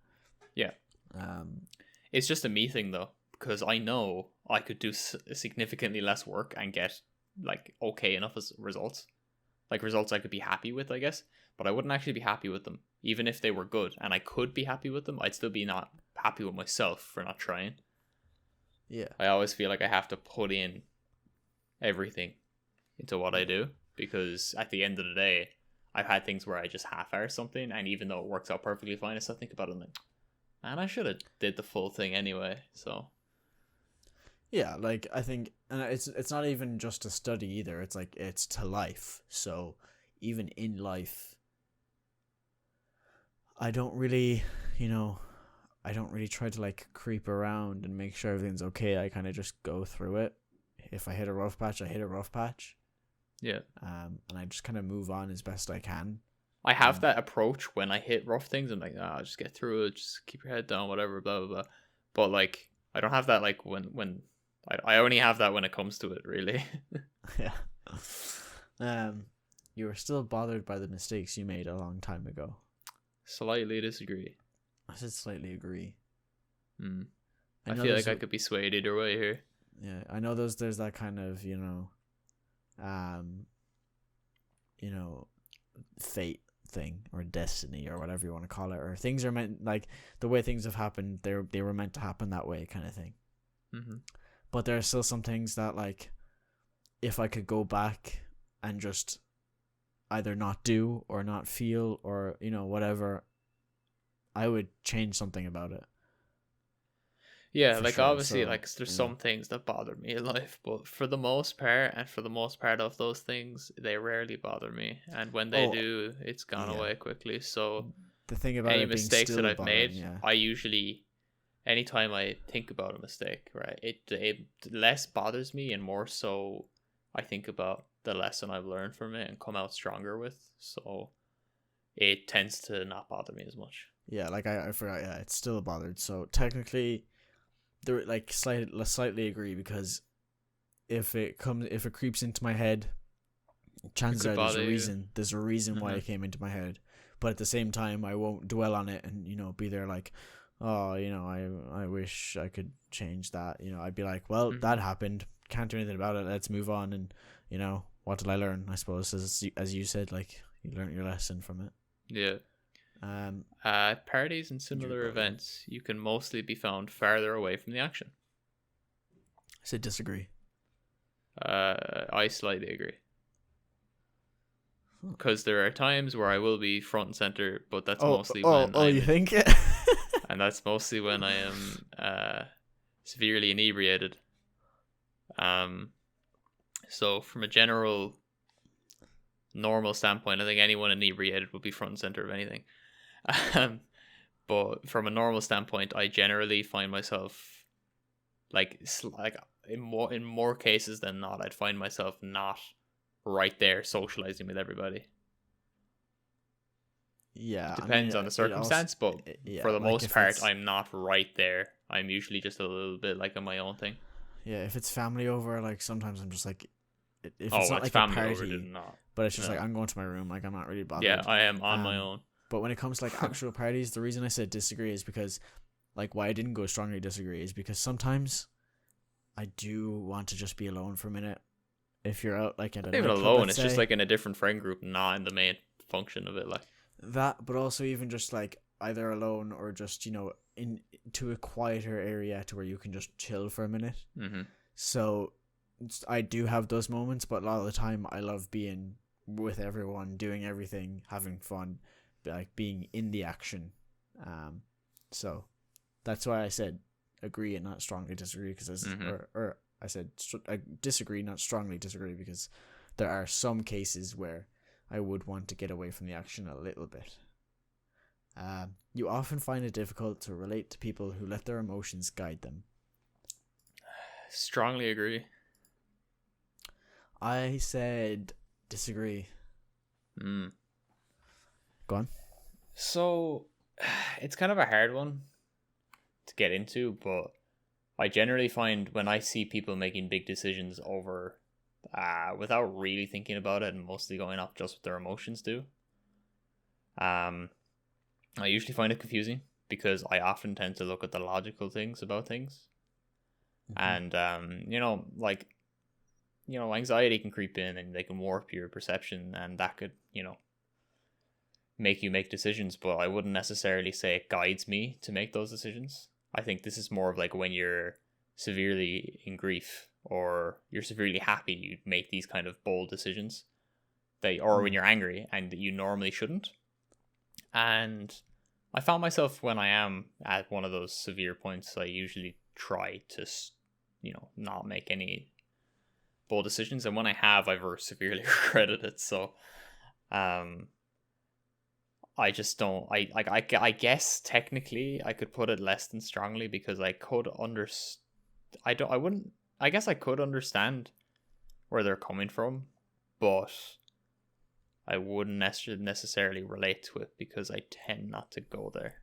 Yeah. It's just a me thing though, because I know I could do significantly less work and get like okay enough as results, like results I could be happy with, I guess, but I wouldn't actually be happy with them. Even if they were good and I could be happy with them, I'd still be not happy with myself for not trying. Yeah. I always feel like I have to put in everything into what I do, because at the end of the day, I've had things where I just half-hour something, and even though it works out perfectly fine, I still think about it and like, man, I should have did the full thing anyway. So Yeah, like I think, and it's not even just to study either. It's like it's to life. So even in life, I don't really, I don't really try to like creep around and make sure everything's okay. I kind of just go through it. If I hit a rough patch, I hit a rough patch. yeah, And I just kind of move on as best I can. I have that approach when I hit rough things. I'm like, just get through it, just keep your head down, whatever, blah blah blah. But like, I don't have that like when I only have that when it comes to it, really. Yeah. You were still bothered by the mistakes you made a long time ago. Slightly disagree. I said slightly agree. I feel like I could be swayed either way here. Yeah, I know there's that kind of, fate thing or destiny or whatever you want to call it, or things are meant, like the way things have happened, they were meant to happen that way kind of thing. But there are still some things that, like, if I could go back and just either not do or not feel or whatever, I would change something about it. Yeah, For like sure. obviously, So, like there's some things that bother me in life, but for the most part, of those things, they rarely bother me, and when they do, it's gone away quickly. So the thing about any it being mistakes that still I've bothering, made, I usually, anytime I think about a mistake, right, it less bothers me, and more so, I think about the lesson I've learned from it and come out stronger with. So it tends to not bother me as much. Yeah, like I forgot. Yeah, it's still bothered. So technically, they're like slightly agree, because if it creeps into my head, chances are there's a reason why it came into my head. But at the same time, I won't dwell on it and be there like, oh, I wish I could change that. I'd be like, well, that happened, can't do anything about it, let's move on. And what did I learn? I suppose, as you said, like, you learned your lesson from it. Yeah. Parties and similar events, you can mostly be found farther away from the action. I said disagree. I slightly agree. Because there are times where I will be front and center, but that's mostly when you think? And that's mostly when I am severely inebriated. So from a general normal standpoint, I think anyone inebriated would be front and center of anything. But from a normal standpoint, I generally find myself like in more cases than not, I'd find myself not right there socializing with everybody. Yeah, it depends on the circumstance, but for the most part, I'm not right there. I'm usually just a little bit like on my own thing. Yeah, if it's family over, like sometimes I'm just like, if it's not like family a party, over, not. But it's just like I'm going to my room, like I'm not really bothered. Yeah, I am on my own. But when it comes to like actual parties, the reason I said disagree is because, like, why I didn't go strongly disagree is because sometimes I do want to just be alone for a minute. If you're out like at a even alone, it's just like in a different friend group, not in the main function of it, like that. But also even just like either alone or just into a quieter area to where you can just chill for a minute. So I do have those moments, but a lot of the time I love being with everyone, doing everything, having fun, like being in the action. So that's why I said agree and not strongly disagree, because or I said I disagree, not strongly disagree, because there are some cases where I would want to get away from the action a little bit. You often find it difficult to relate to people who let their emotions guide them. Strongly agree. I said disagree. Go on. So it's kind of a hard one to get into, but I generally find when I see people making big decisions over without really thinking about it and mostly going off just what their emotions do, I usually find it confusing, because I often tend to look at the logical things about things. And anxiety can creep in and they can warp your perception, and that could make you make decisions, but I wouldn't necessarily say it guides me to make those decisions. I think this is more of like when you're severely in grief or you're severely happy, you make these kind of bold decisions. or when you're angry and you normally shouldn't. And I found myself when I am at one of those severe points, I usually try to, not make any bold decisions. And when I have, I've severely regretted it. So, I just don't. I guess technically I could put it less than strongly because I could I don't. I wouldn't. I guess I could understand where they're coming from, but I wouldn't necessarily relate to it because I tend not to go there.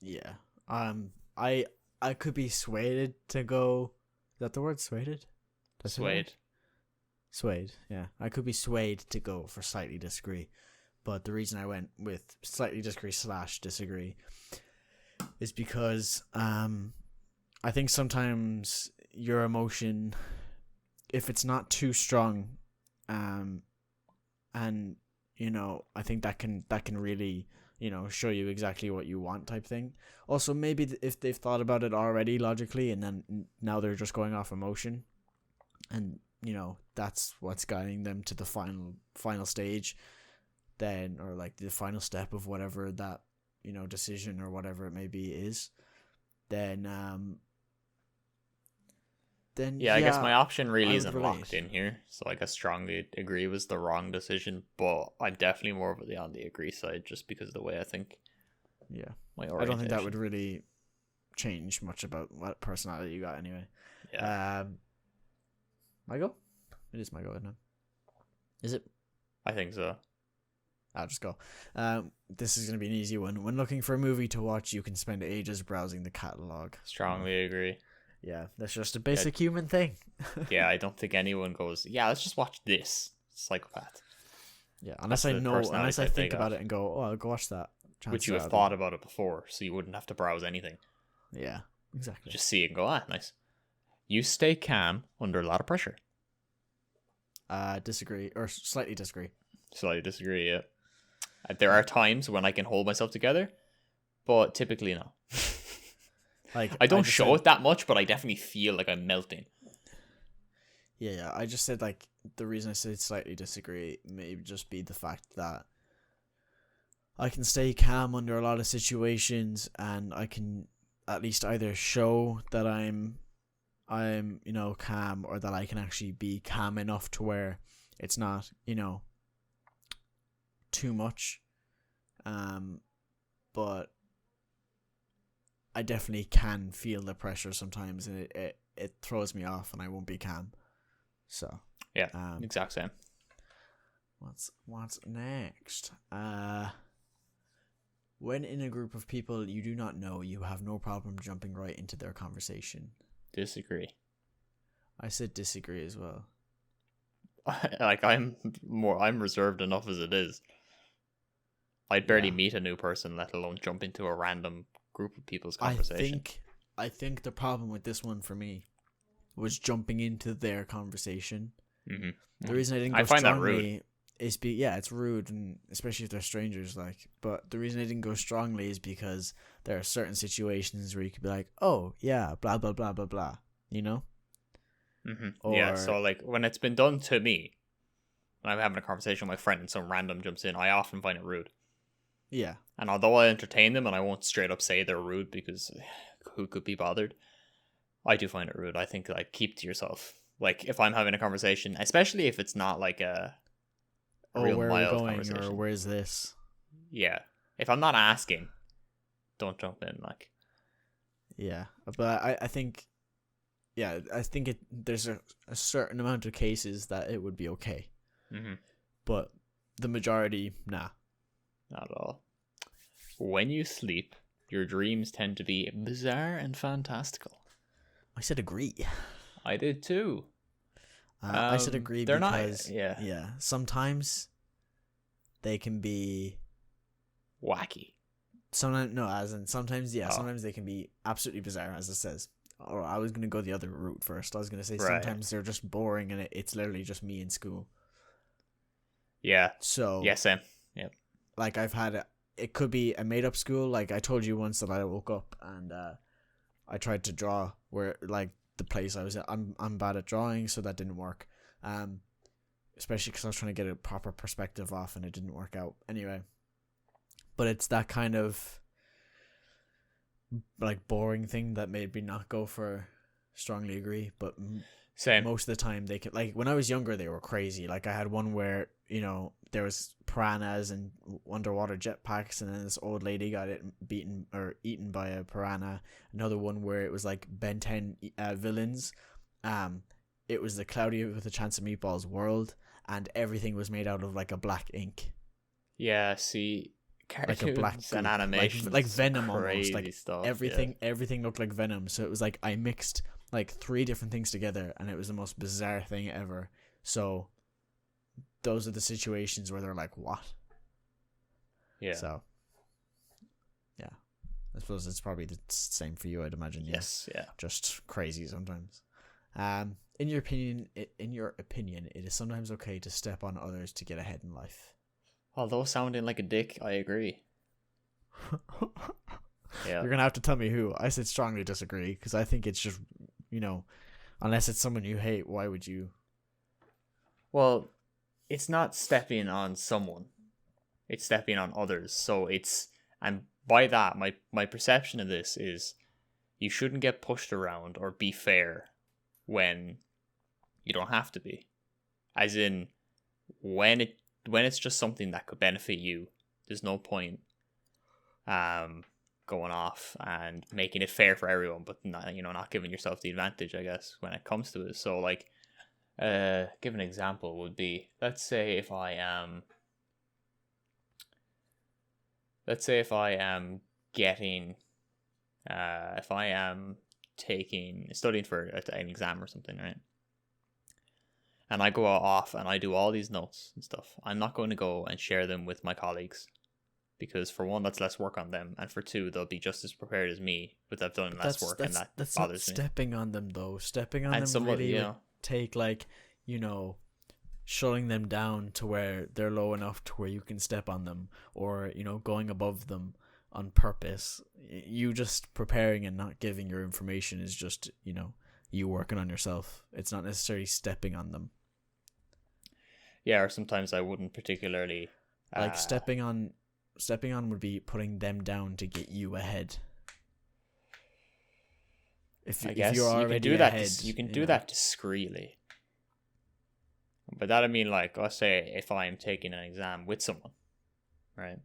Yeah. I could be swayed to go. Is that the word swayed? Swayed. Swayed. Yeah. I could be swayed to go for slightly disagree, but the reason I went with slightly disagree / is because I think sometimes your emotion, if it's not too strong, and I think that can really show you exactly what you want type thing. Also, maybe if they've thought about it already logically and then now they're just going off emotion, and that's what's guiding them to the final stage, then, or like the final step of whatever that decision or whatever it may be is, then I guess my option really isn't locked in here, so I guess strongly agree was the wrong decision, but I'm definitely more on the agree side just because of the way I think. Yeah, I don't think that would really change much about what personality you got anyway. Yeah. My go? It is my go, isn't it? Is it? I think so. I'll just go. This is going to be an easy one. When looking for a movie to watch, you can spend ages browsing the catalog. Strongly agree. Yeah, that's just a basic human thing. Yeah, I don't think anyone goes, yeah, let's just watch this. Psychopath. Yeah, unless I think about it and go, oh, I'll go watch that. Which you have thought about it before, so you wouldn't have to browse anything. Yeah, exactly. Just see it and go, nice. You stay calm under a lot of pressure. Disagree, or slightly disagree. Slightly disagree, yeah. There are times when I can hold myself together, but typically no. Like I don't show it that much, but I definitely feel like I'm melting. Yeah. I just said like the reason I said slightly disagree may just be the fact that I can stay calm under a lot of situations, and I can at least either show that I'm calm, or that I can actually be calm enough to where it's not too much. But I definitely can feel the pressure sometimes, and it throws me off, and I won't be calm. So yeah, exact same. What's next? When in a group of people you do not know, you have no problem jumping right into their conversation. Disagree. I said disagree as well. Like I'm reserved enough as it is. I'd barely meet a new person, let alone jump into a random group of people's conversation. I think the problem with this one for me was jumping into their conversation. Mm-hmm. The reason I didn't go strongly is it's rude, and especially if they're strangers. But the reason I didn't go strongly is because there are certain situations where you could be like, "Oh yeah, blah blah blah blah blah," Mm-hmm. Yeah. So like when it's been done to me, when I'm having a conversation with my friend and some random jumps in, I often find it rude. Yeah. And although I entertain them and I won't straight up say they're rude because who could be bothered, I do find it rude. I think keep to yourself. Like if I'm having a conversation, especially if it's not like a real where mild are we going, conversation. or where's this? Yeah. If I'm not asking, don't jump in. Yeah, but I think, there's a certain amount of cases that it would be okay. Mm-hmm. But the majority, nah. Not at all. When you sleep, your dreams tend to be bizarre and fantastical. I said agree. I did too. I said agree because not, sometimes they can be wacky. Sometimes they can be absolutely bizarre, as it says. Or I was gonna go the other route first. I was gonna say sometimes they're just boring and it's literally just me in school. Yeah. So yeah, same. Yep. Like it could be a made up school. Like I told you once that I woke up and I tried to draw where like the place I was at. I'm bad at drawing, so that didn't work. especially because I was trying to get a proper perspective off and it didn't work out. Anyway, but it's that kind of like boring thing that made me not go for strongly agree. But Same. most of the time they could, like when I was younger, they were crazy. Like I had one where, you know, there was piranhas and underwater jetpacks, and then this old lady got beaten or eaten by a piranha. Another one where it was like Ben 10 villains. It was the Cloudy with a Chance of Meatballs world, and everything was made out of like a black ink. Yeah, see, Like a black and goop. animation, like Venom almost. Like stuff. everything looked like Venom. So it was like I mixed like 3 different things together, and it was the most bizarre thing ever. So those are the situations where they're like, what? Yeah. So yeah, I suppose it's probably the same for you, I'd imagine. Yes. Yeah. Just crazy sometimes. In your opinion, it is sometimes okay to step on others to get ahead in life. Although sounding like a dick, I agree. Yeah. You're gonna have to tell me who. I said strongly disagree because I think it's just, you know, unless it's someone you hate, why would you? Well, it's not stepping on someone. It's stepping on others. So and by that, my perception of this is you shouldn't get pushed around or be fair when you don't have to be. As in, when it's just something that could benefit you, there's no point going off and making it fair for everyone, but not giving yourself the advantage, I guess, when it comes to it. So like, give an example would be, let's say if I am studying for an exam or something, right? And I go off and I do all these notes and stuff. I'm not going to go and share them with my colleagues because, for one, that's less work on them, and for two, they'll be just as prepared as me, but they've done less work, and that's bothers me. Stepping on them though. Stepping on and them somebody, really would take like, you know, shutting them down to where they're low enough to where you can step on them, or, you know, going above them on purpose. You just preparing and not giving your information is just, you know, you working on yourself. It's not necessarily stepping on them. Yeah, or sometimes I wouldn't particularly like stepping on would be putting them down to get you ahead. I guess you can do that. You can do that discreetly. By that I mean, like, let's say if I'm taking an exam with someone, right?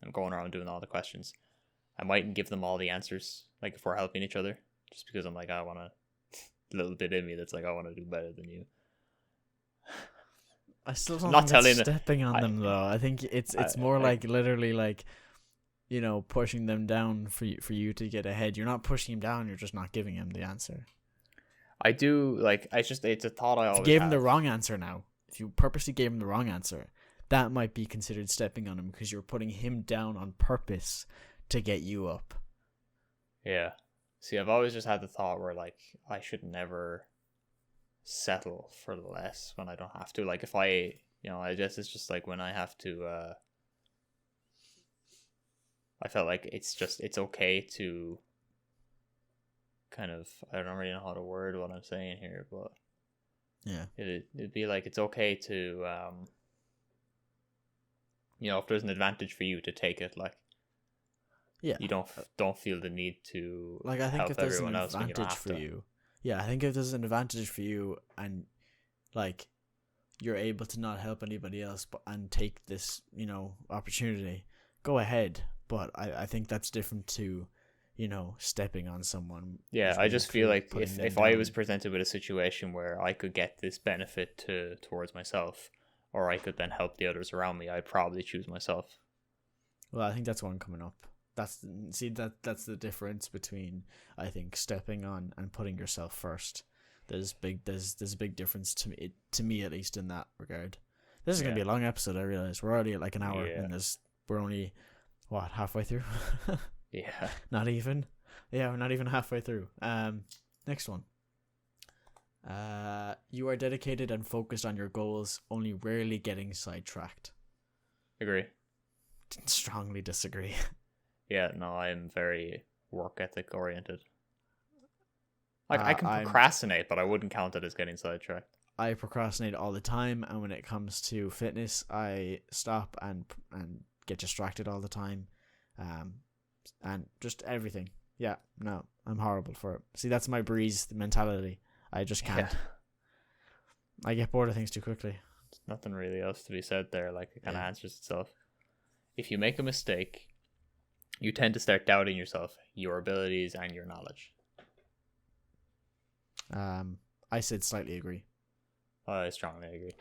I'm going around doing all the questions. I mightn't give them all the answers, like if we're helping each other, just because I'm like, I want a little bit in me that's like, I want to do better than you. I still don't think that's stepping on them though. I think it's more like literally like, you know, pushing them down for you to get ahead. You're not pushing him down. You're just not giving him the answer. I do like. It's a thought I always. If you gave him the wrong answer now, if you purposely gave him the wrong answer, that might be considered stepping on him because you're putting him down on purpose to get you up. Yeah. See, I've always just had the thought where like I should never settle for less when I don't have to. Like if I guess it's just like when I have to. I felt like it's okay to kind of, I don't really know how to word what I'm saying here, but yeah, it'd be like it's okay to if there's an advantage for you to take it, like yeah, you don't feel the need to like, I think help if there's everyone an else when you don't advantage have for to. you, yeah, I think if there's an advantage for you and like you're able to not help anybody else and take this, you know, opportunity, go ahead. But I think that's different to, you know, stepping on someone. Yeah, I just feel like if I was presented with a situation where I could get this benefit towards myself, or I could then help the others around me, I'd probably choose myself. Well, I think that's one coming up. That's the difference between, I think, stepping on and putting yourself first. There's a big difference to me at least in that regard. This is gonna be a long episode. I realize we're already at like an hour, and we're only. What, halfway through? Yeah. Not even? Yeah, we're not even halfway through. Next one. You are dedicated and focused on your goals, only rarely getting sidetracked. Agree. Strongly disagree. Yeah, no, I'm very work ethic oriented. Like, I can procrastinate, but I wouldn't count it as getting sidetracked. I procrastinate all the time, and when it comes to fitness, I stop and get distracted all the time, and just everything. Yeah, no, I'm horrible for it. See, that's my breeze mentality. I just can't. Yeah. I get bored of things too quickly. There's nothing really else to be said there. Like, it kind of Yeah. answers itself. If you make a mistake, you tend to start doubting yourself, your abilities, and your knowledge. I said slightly agree. I strongly agree.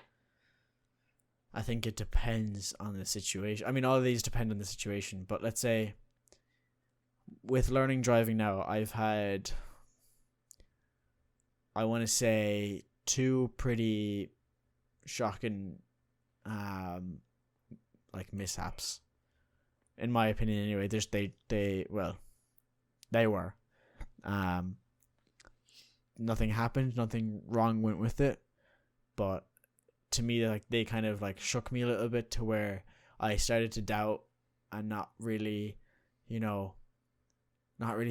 I think it depends on the situation. I mean, all of these depend on the situation, but let's say with learning driving now, I've had, I want to say, 2 pretty shocking like mishaps, in my opinion anyway. They were nothing happened, nothing wrong went with it, but to me, like, they kind of like shook me a little bit to where I started to doubt and not really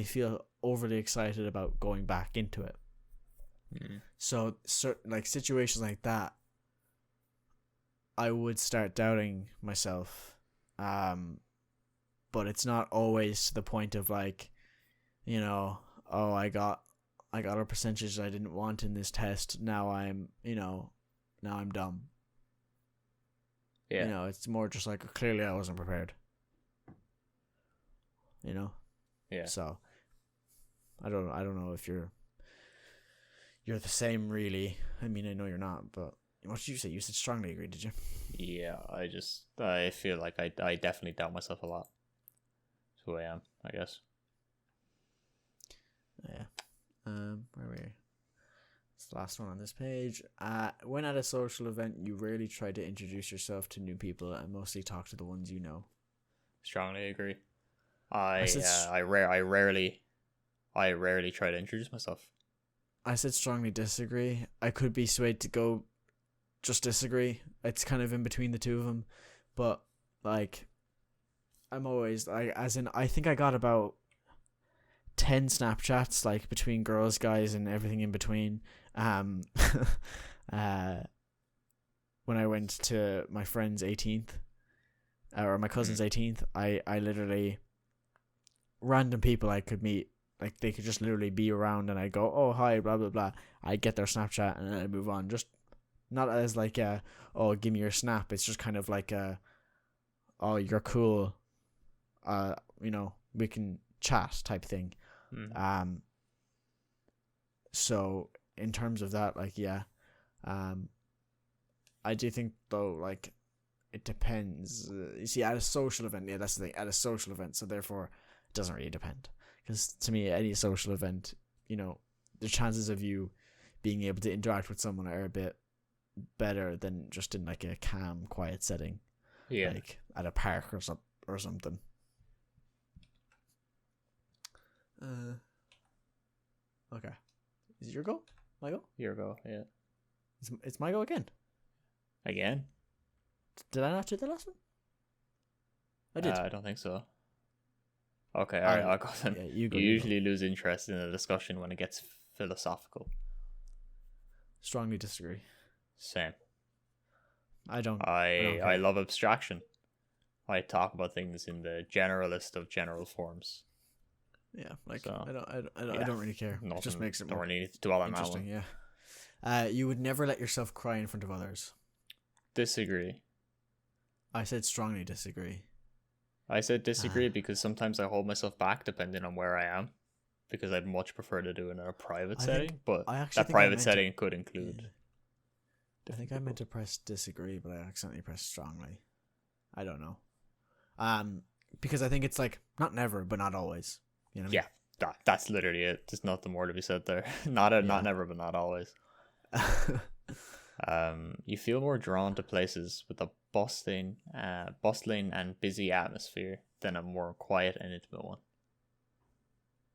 feel overly excited about going back into it. So certain like situations like that, I would start doubting myself, but it's not always to the point of like, oh, I got a percentage I didn't want in this test, now I'm dumb. Yeah. It's more just like, clearly I wasn't prepared. Yeah. So I don't know if you're the same, really. I mean, I know you're not, but what did you say? You said strongly agree, did you? Yeah, I feel like I definitely doubt myself a lot. That's who I am, I guess. Yeah. Where were we? It's the last one on this page. When at a social event, you rarely try to introduce yourself to new people and mostly talk to the ones you know. Strongly agree. I said rarely try to introduce myself. I said strongly disagree. I could be swayed to go just disagree. It's kind of in between the two of them, but like, I'm always like, as in, I think I got about 10 Snapchats, like, between girls, guys, and everything in between. When I went to my friend's 18th, or my cousin's 18th, I literally, random people I could meet, like, they could just literally be around, and I'd go, oh, hi, blah, blah, blah. I'd get their Snapchat, and then I'd move on. Just not as like, oh, give me your snap. It's just kind of like, oh, you're cool. We can chat type thing. So in terms of that, like, yeah, I do think though, like, it depends. You see, at a social event, yeah, that's the thing. At a social event, so therefore, it doesn't really depend. Because to me, any social event, the chances of you being able to interact with someone are a bit better than just in like a calm, quiet setting. Yeah. Like at a park or something. Okay. Is it your go? My go? Your go, yeah. It's my go again. Again? Did I not do the last one? I did. I don't think so. Okay, alright, I'll go then. Yeah, you go. usually lose interest in a discussion when it gets philosophical. Strongly disagree. Same. I don't. I love abstraction. I talk about things in the generalist of general forms. Yeah, like, so, I don't really care. Nothing, it just makes it don't more really need to dwell on interesting. that one. Yeah. You would never let yourself cry in front of others. Disagree. I said strongly disagree. I said disagree because sometimes I hold myself back depending on where I am, because I'd much prefer to do it in a private setting, but that private setting could include. I think I meant to press disagree, but I accidentally pressed strongly. I don't know. Because I think it's like, not never, but not always. You know what I mean? That's literally it. There's nothing more to be said there. Not never, but not always. You feel more drawn to places with a bustling and busy atmosphere than a more quiet and intimate one.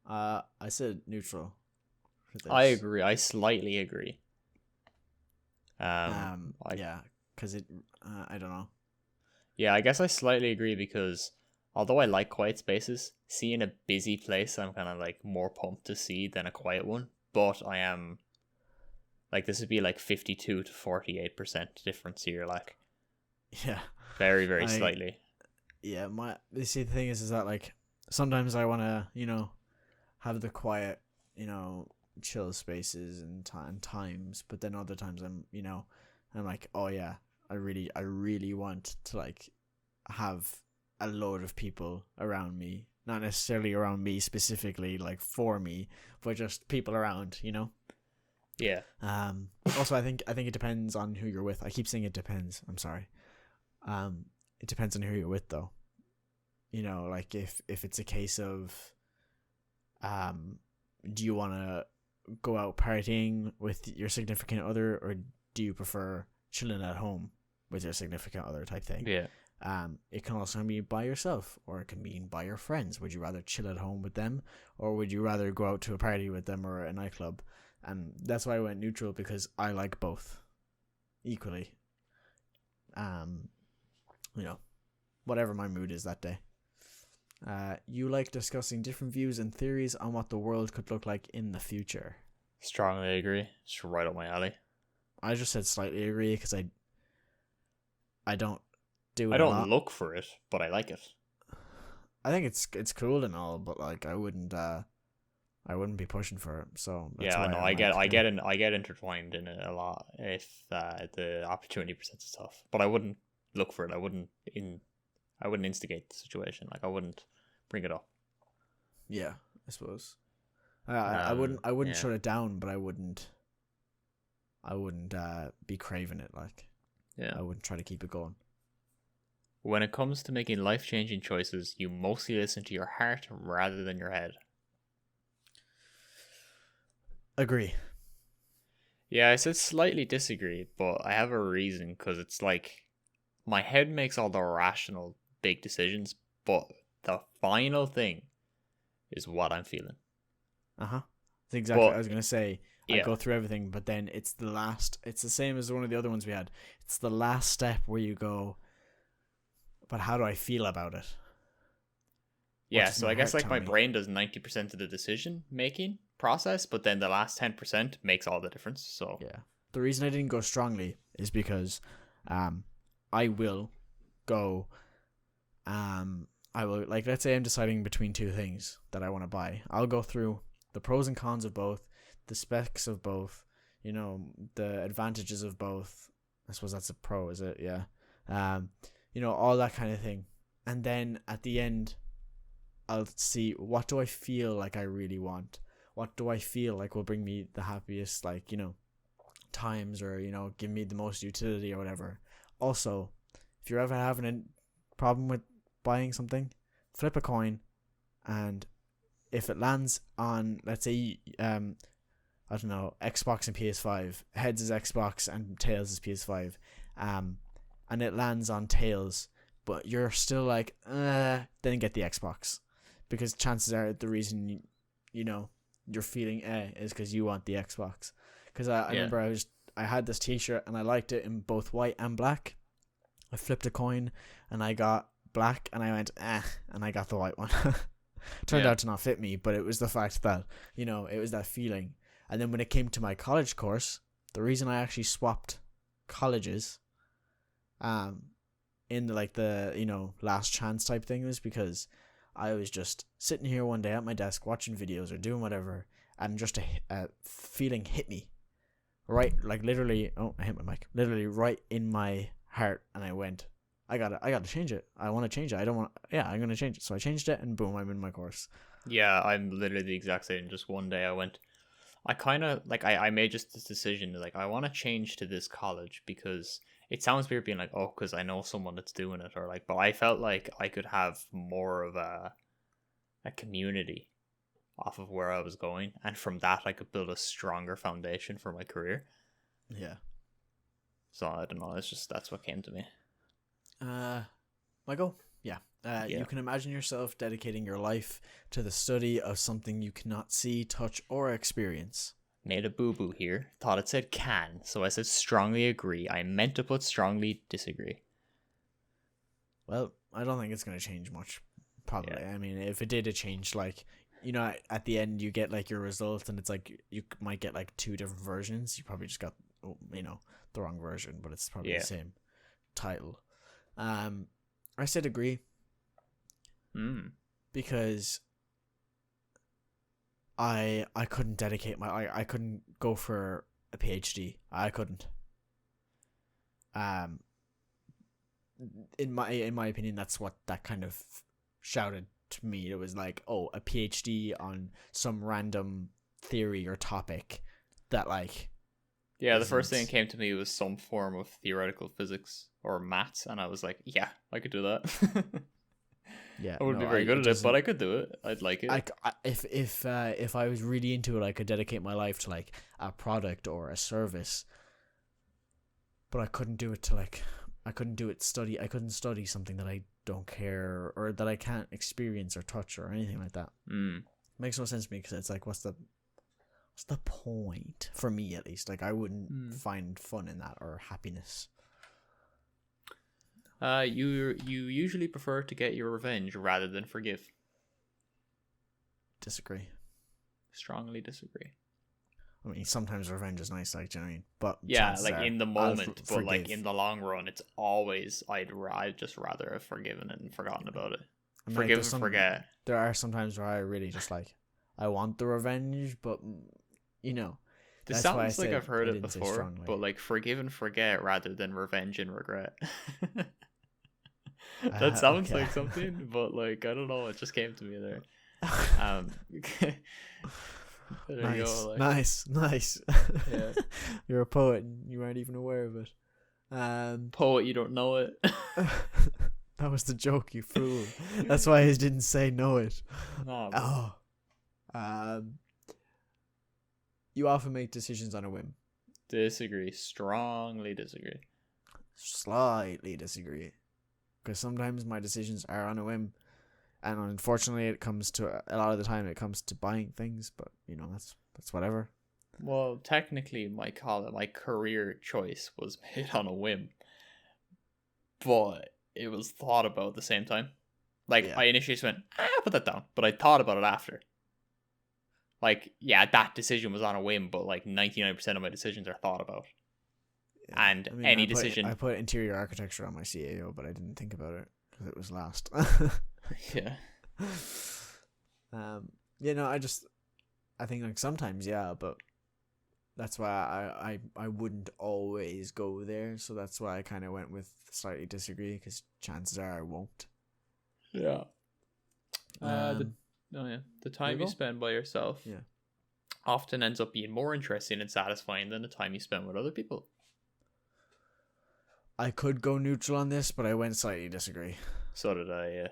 I said neutral. I agree. I slightly agree. Yeah, because it. I don't know. Yeah, I guess I slightly agree because although I like quiet spaces, seeing a busy place I'm kind of like more pumped to see than a quiet one. But I am Like this would be like 52 to 48% difference here, like Yeah. very, very slightly. Yeah, you see, the thing is that like sometimes I want to, have the quiet, chill spaces and times, but then other times I'm like, oh yeah, I really want to like have a load of people around me, not necessarily around me specifically, like for me, but just people around, Yeah. Also, I think it depends on who you're with. I keep saying it depends. I'm sorry. It depends on who you're with, though. Like if it's a case of, do you want to go out partying with your significant other, or do you prefer chilling at home with your significant other type thing? Yeah. It can also be by yourself, or it can be by your friends. Would you rather chill at home with them, or would you rather go out to a party with them or a nightclub? And that's why I went neutral, because I like both equally. Whatever my mood is that day. You like discussing different views and theories on what the world could look like in the future. Strongly agree. It's right up my alley. I just said slightly agree because I don't do it. I don't look for it, but I like it. I think it's cool and all, but like I wouldn't be pushing for it. So that's yeah, why no, I get intertwined in it a lot if the opportunity presents itself. But I wouldn't look for it. I wouldn't instigate the situation. Like I wouldn't bring it up. Yeah, I suppose. I wouldn't shut it down, but I wouldn't be craving it. Like, yeah, I wouldn't try to keep it going. When it comes to making life-changing choices, you mostly listen to your heart rather than your head. Agree. Yeah, I said slightly disagree, but I have a reason, because it's like my head makes all the rational big decisions, but the final thing is what I'm feeling. That's exactly what I was going to say. I go through everything, but then it's the same as one of the other ones we had. It's the last step where you go, but how do I feel about it? Yeah, so I guess like my brain does 90% of the decision making process, but then the last 10% makes all the difference. So yeah, the reason I didn't go strongly is because I will go I will, like, let's say I'm deciding between two things that I want to buy. I'll go through the pros and cons of both, the specs of both, the advantages of both. I suppose that's a pro, is it? Yeah. All that kind of thing. And then at the end, I'll see, what do I feel like I really want? What do I feel like will bring me the happiest, like, times, or, give me the most utility or whatever. Also, if you're ever having a problem with buying something, flip a coin, and if it lands on, let's say, I don't know, Xbox and PS5, heads is Xbox and tails is PS5, and it lands on tails, but you're still like, then get the Xbox, because chances are the reason you're feeling is because you want the Xbox. Because I remember I had this T-shirt and I liked it in both white and black. I flipped a coin and I got black, and I went and I got the white one. Turned out to not fit me, but it was the fact that it was that feeling. And then when it came to my college course, the reason I actually swapped colleges in the last chance type thing was because I was just sitting here one day at my desk watching videos or doing whatever, and just a feeling hit me right, like literally, I hit my mic, literally right in my heart, and I went, I gotta change it. I want to change it. I'm gonna change it. So I changed it, and boom, I'm in my course. Yeah, I'm literally the exact same. Just one day I made just this decision, like, I want to change to this college, because it sounds weird being like, oh, because I know someone that's doing it, or like, but I felt like I could have more of a community off of where I was going, and from that I could build a stronger foundation for my career. Yeah. So I don't know, that's what came to me. My goal? Yeah. You can imagine yourself dedicating your life to the study of something you cannot see, touch, or experience. Made a boo-boo here. Thought it said can, so I said strongly agree. I meant to put strongly disagree. Well, I don't think it's going to change much, probably. Yeah. I mean, if it did, it changed, like, at the end you get like your result, and it's like you might get like two different versions. You probably just got the wrong version, but it's probably the same title. I said agree. Because I couldn't dedicate I couldn't go for a PhD. I couldn't. In my opinion, that's what that kind of shouted to me. It was like, oh, a PhD on some random theory or topic that like. Yeah, the first thing that came to me was some form of theoretical physics or maths, and I was like, yeah, I could do that. Yeah, I wouldn't be very good at it, but I could do it. I'd like it. If I was really into it, I could dedicate my life to like a product or a service. But I couldn't do it to like, I couldn't study something that I don't care or that I can't experience or touch or anything like that. Makes no sense to me, because it's like, what's the point, for me at least? Like, I wouldn't find fun in that or happiness. You usually prefer to get your revenge rather than forgive. Disagree. Strongly disagree. I mean, sometimes revenge is nice, like, do you know what I mean? But yeah, like in the moment, but like in the long run, it's always I'd just rather have forgiven and forgotten about it. I mean, forgive and forget. There are sometimes where I really just like, I want the revenge, but This sounds like I've heard it before, but like forgive and forget rather than revenge and regret. That sounds like something, but like I don't know, it just came to me there. There nice, you go, like. nice. Yeah. You're a poet and you aren't even aware of it. Poet, you don't know it. That was the joke, you fool. That's why I didn't say know it. No. You often make decisions on a whim. Disagree. Strongly disagree. Slightly disagree. Because sometimes my decisions are on a whim. And unfortunately, it comes to, a lot of the time, it comes to buying things. But, that's whatever. Well, technically, my career choice was made on a whim. But it was thought about at the same time. Like, I initially just went, put that down. But I thought about it after. Like, yeah, that decision was on a whim, but like 99% of my decisions are thought about. Yeah. And I mean, decision. I put interior architecture on my CAO, but I didn't think about it because it was last. Yeah. I think like sometimes, yeah, but that's why I wouldn't always go there. So that's why I kind of went with slightly disagree, because chances are I won't. Yeah. The time you spend by yourself often ends up being more interesting and satisfying than the time you spend with other people. I could go neutral on this, but I went slightly disagree. So did I, yeah.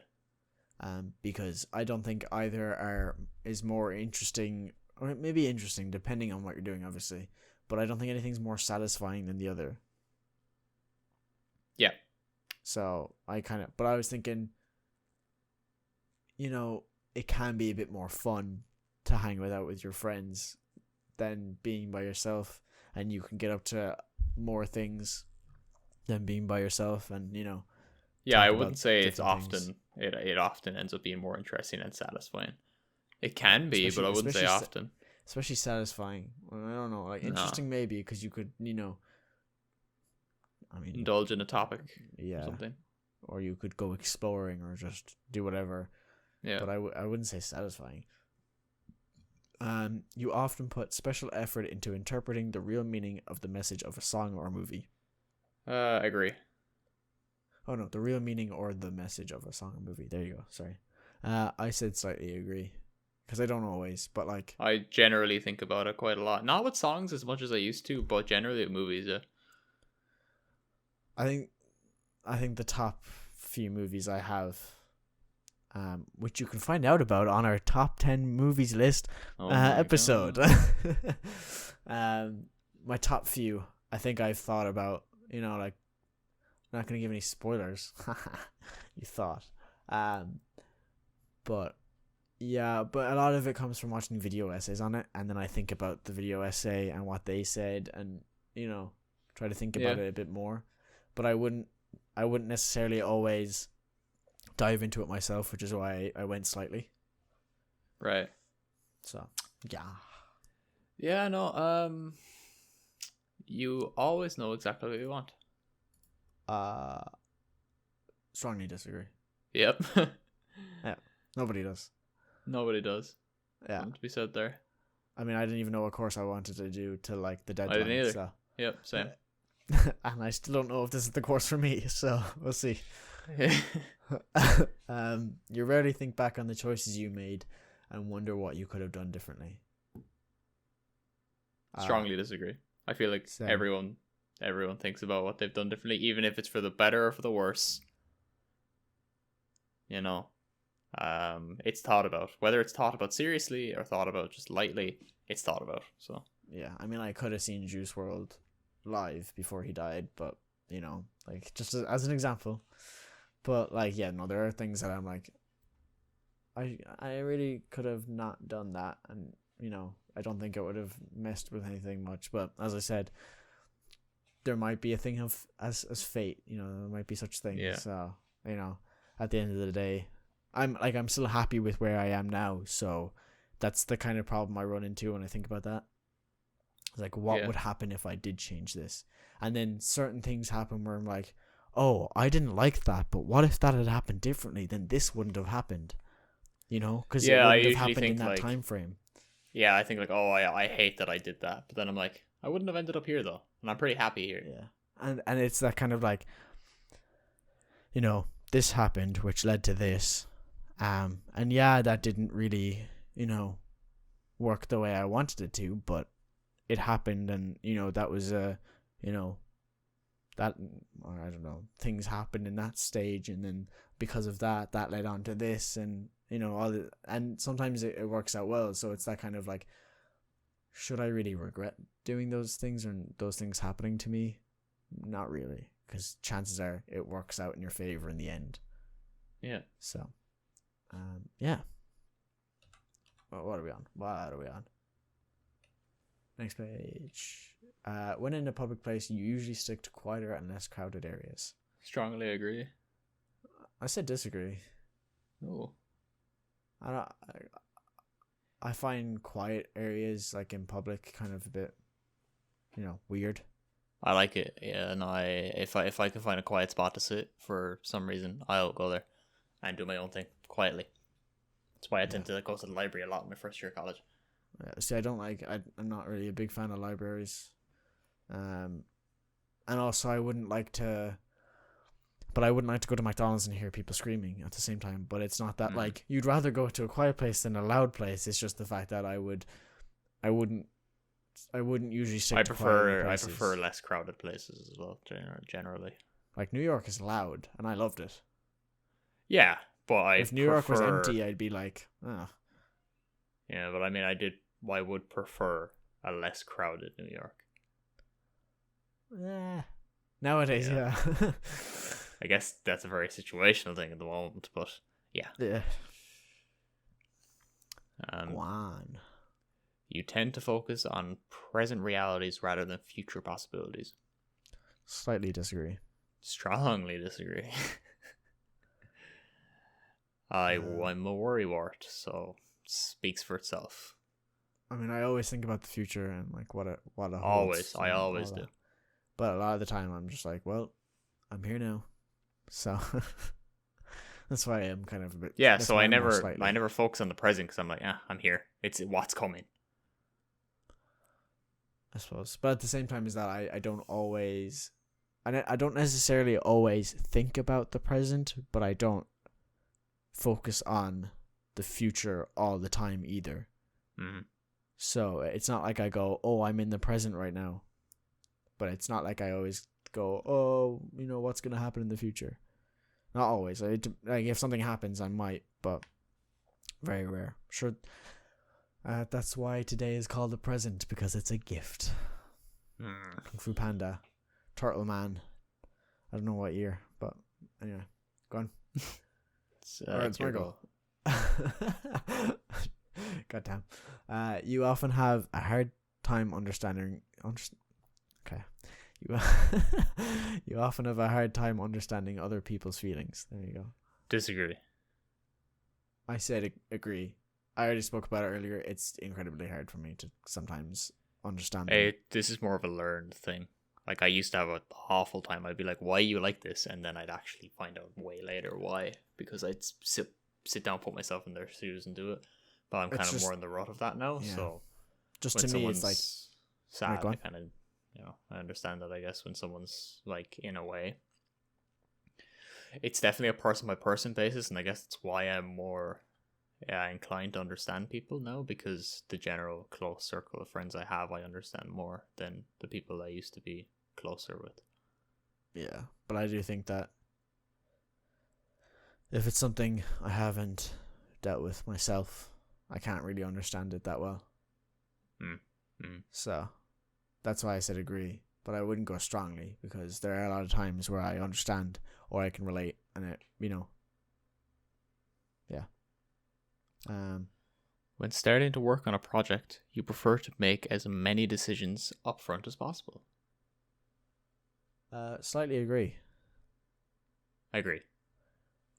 Because I don't think either is more interesting, or maybe interesting depending on what you're doing, obviously. But I don't think anything's more satisfying than the other. Yeah. So I was thinking, it can be a bit more fun to hang out with your friends than being by yourself, and you can get up to more things than being by yourself, and yeah, I wouldn't say it's often. It often ends up being more interesting and satisfying. It can be, but I wouldn't say often. Especially satisfying. Well, I don't know, like interesting maybe, because you could indulge in a topic, or something, or you could go exploring or just do whatever. Yeah, but I wouldn't say satisfying. You often put special effort into interpreting the real meaning of the message of a song or movie. I agree. Oh no, the real meaning or the message of a song or movie. There you go. Sorry. I said slightly agree, because I don't always, but like I generally think about it quite a lot. Not with songs as much as I used to, but generally with movies. Yeah. I think the top few movies I have, which you can find out about on our top 10 movies list episode. My top few, I think I've thought about, like, I'm not going to give any spoilers. You thought. But a lot of it comes from watching video essays on it, and then I think about the video essay and what they said, and, try to think about it a bit more. But I wouldn't necessarily always dive into it myself, which is why I went slightly. Right. So yeah. Yeah, no. You always know exactly what you want. Strongly disagree. Yep. Yeah, nobody does. Nobody does. Yeah, Something to be said there. I mean, I didn't even know what course I wanted to do till like the I didn't deadline. either. So Yep, same. and I still don't know if this is the course for me. So we'll see. You rarely think back on the choices you made and wonder what you could have done differently. Strongly disagree. I feel like Same. everyone thinks about what they've done differently, even if it's for the better or for the worse. You know, it's thought about. Whether it's thought about seriously or thought about just lightly, it's thought about. So Yeah, I mean, I could have seen Juice WRLD live before he died, but you know, like just as an example. But like, yeah, no, there are things that I'm like, I really could have not done that, and you know, I don't think it would have messed with anything much. But as I said, there might be a thing of as fate. You know, there might be such things. Yeah. So you know, at the end of the day, I'm still happy with where I am now. So that's the kind of problem I run into when I think about that. Like, what would happen if I did change this? And then certain things happen where I'm like, oh, I didn't like that, but what if that had happened differently? Then this wouldn't have happened. You know, because it wouldn't have happened in that time frame. Yeah, I think like, oh, I hate that I did that, but then I'm like, I wouldn't have ended up here though, and I'm pretty happy here. Yeah, and it's that kind of like, you know, this happened, which led to this, and yeah, that didn't really, you know, work the way I wanted it to, but it happened, and you know, that was you know, that, or I don't know, things happened in that stage, and then because of that led on to this, and you know, and sometimes it works out well. So it's that kind of like, should I really regret doing those things or those things happening to me? Not really, because chances are it works out in your favor in the end. Yeah. So, yeah. What are we on? Next page. When in a public place, you usually stick to quieter and less crowded areas. Strongly agree. I said disagree. Oh. I find quiet areas like in public kind of a bit, you know, weird. I like it. Yeah, no, if I can find a quiet spot to sit for some reason, I'll go there and do my own thing quietly. That's why I tend to go to the library a lot in my first year of college. See, I'm not really a big fan of libraries. And also I wouldn't like to go to McDonald's and hear people screaming at the same time. But it's not that like you'd rather go to a quiet place than a loud place. It's just the fact that I wouldn't usually stick to quiet places. I prefer less crowded places as well, generally. Like New York is loud, and I loved it. Yeah, but if New York was empty, I'd be like, oh. Yeah, but I mean, I would prefer a less crowded New York. Nowadays, yeah. I guess that's a very situational thing at the moment, but yeah. Yeah. Go on. You tend to focus on present realities rather than future possibilities. Slightly disagree. Strongly disagree. I'm a worrywart, so speaks for itself. I mean, I always think about the future and like what it holds. I always do. But a lot of the time, I'm just like, well, I'm here now, so that's why I'm kind of a bit. Yeah, so I never focus on the present because I'm like, I'm here. It's what's coming. I suppose, but at the same time, is that I don't always, I don't necessarily always think about the present, but I don't focus on the future all the time either. Mm-hmm. So it's not like I go, oh, I'm in the present right now, but it's not like I always go, oh, you know, what's gonna happen in the future. Not always. Like if something happens, I might, but very rare. Sure. That's why today is called the present, because it's a gift. Kung Fu Panda, Turtle Man. I don't know what year, but anyway, go on. It's my goal. God damn. You often have a hard time understanding. Okay. You often have a hard time understanding other people's feelings. There you go. Disagree. I said agree. I already spoke about it earlier. It's incredibly hard for me to sometimes understand them. This is more of a learned thing. Like, I used to have an awful time. I'd be like, why you like this? And then I'd actually find out way later why. Because I'd sit down, put myself in their shoes and do it. But I'm kind of more in the rut of that now. Yeah. So Just when to me, it's someone's like sad, go on. I kind of, I understand that, I guess, when someone's, like, in a way. It's definitely a person-by-person basis, and I guess that's why I'm more inclined to understand people now, because the general close circle of friends I have, I understand more than the people I used to be closer with. Yeah, but I do think that if it's something I haven't dealt with myself, I can't really understand it that well. So that's why I said agree, but I wouldn't go strongly, because there are a lot of times where I understand or I can relate, and it, yeah. When starting to work on a project, you prefer to make as many decisions upfront as possible. Slightly agree. I agree.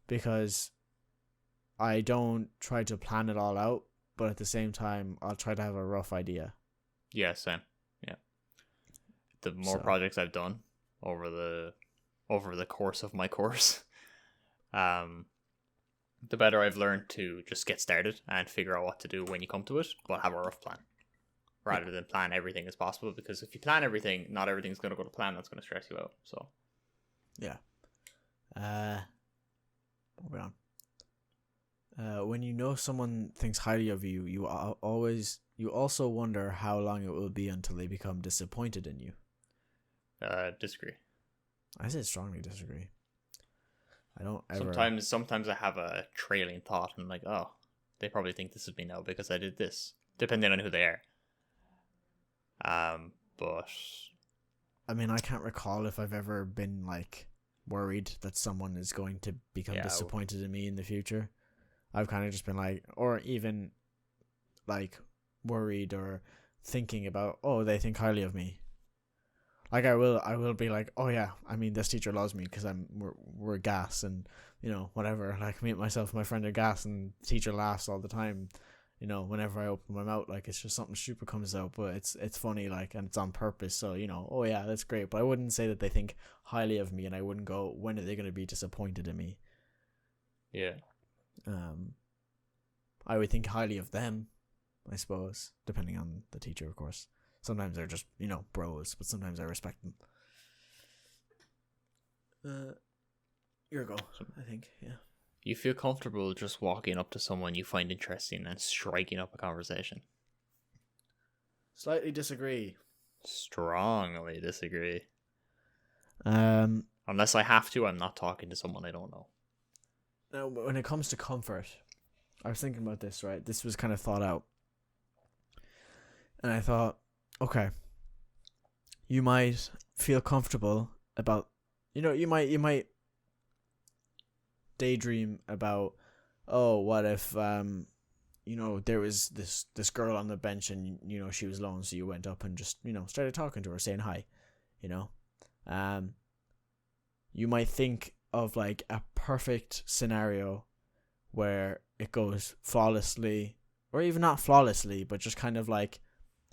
Because I don't try to plan it all out, but at the same time, I'll try to have a rough idea. Yeah, same. Yeah. The more projects I've done over the course of my course, the better I've learned to just get started and figure out what to do when you come to it, but have a rough plan rather than plan everything as possible. Because if you plan everything, not everything's going to go to plan. That's going to stress you out. So, yeah. Moving on. When you know someone thinks highly of you, you also wonder how long it will be until they become disappointed in you. Disagree. I say strongly disagree. I don't ever. Sometimes I have a trailing thought and I'm like, oh, they probably think this is me now because I did this, depending on who they are. But I mean, I can't recall if I've ever been like worried that someone is going to become disappointed in me in the future. I've kind of just been like, or even like worried or thinking about, oh, they think highly of me. Like I will be like, oh yeah, I mean, this teacher loves me because we're gas, and whatever. Like me, myself, and my friend are gas, and the teacher laughs all the time. Whenever I open my mouth, like it's just something stupid comes out, but it's funny, like, and it's on purpose. So oh yeah, that's great. But I wouldn't say that they think highly of me, and I wouldn't go, when are they going to be disappointed in me? Yeah. I would think highly of them, I suppose, depending on the teacher, of course. Sometimes they're just, bros, but sometimes I respect them. Your go, I think, yeah. You feel comfortable just walking up to someone you find interesting and striking up a conversation. Slightly disagree. Strongly disagree. Unless I have to, I'm not talking to someone I don't know. Now, when it comes to comfort, I was thinking about this, right? This was kind of thought out. And I thought, okay, you might feel comfortable about, you might daydream about, oh, what if, there was this girl on the bench and, she was alone, so you went up and just, started talking to her, saying hi, you might think of like a perfect scenario where it goes flawlessly, or even not flawlessly, but just kind of like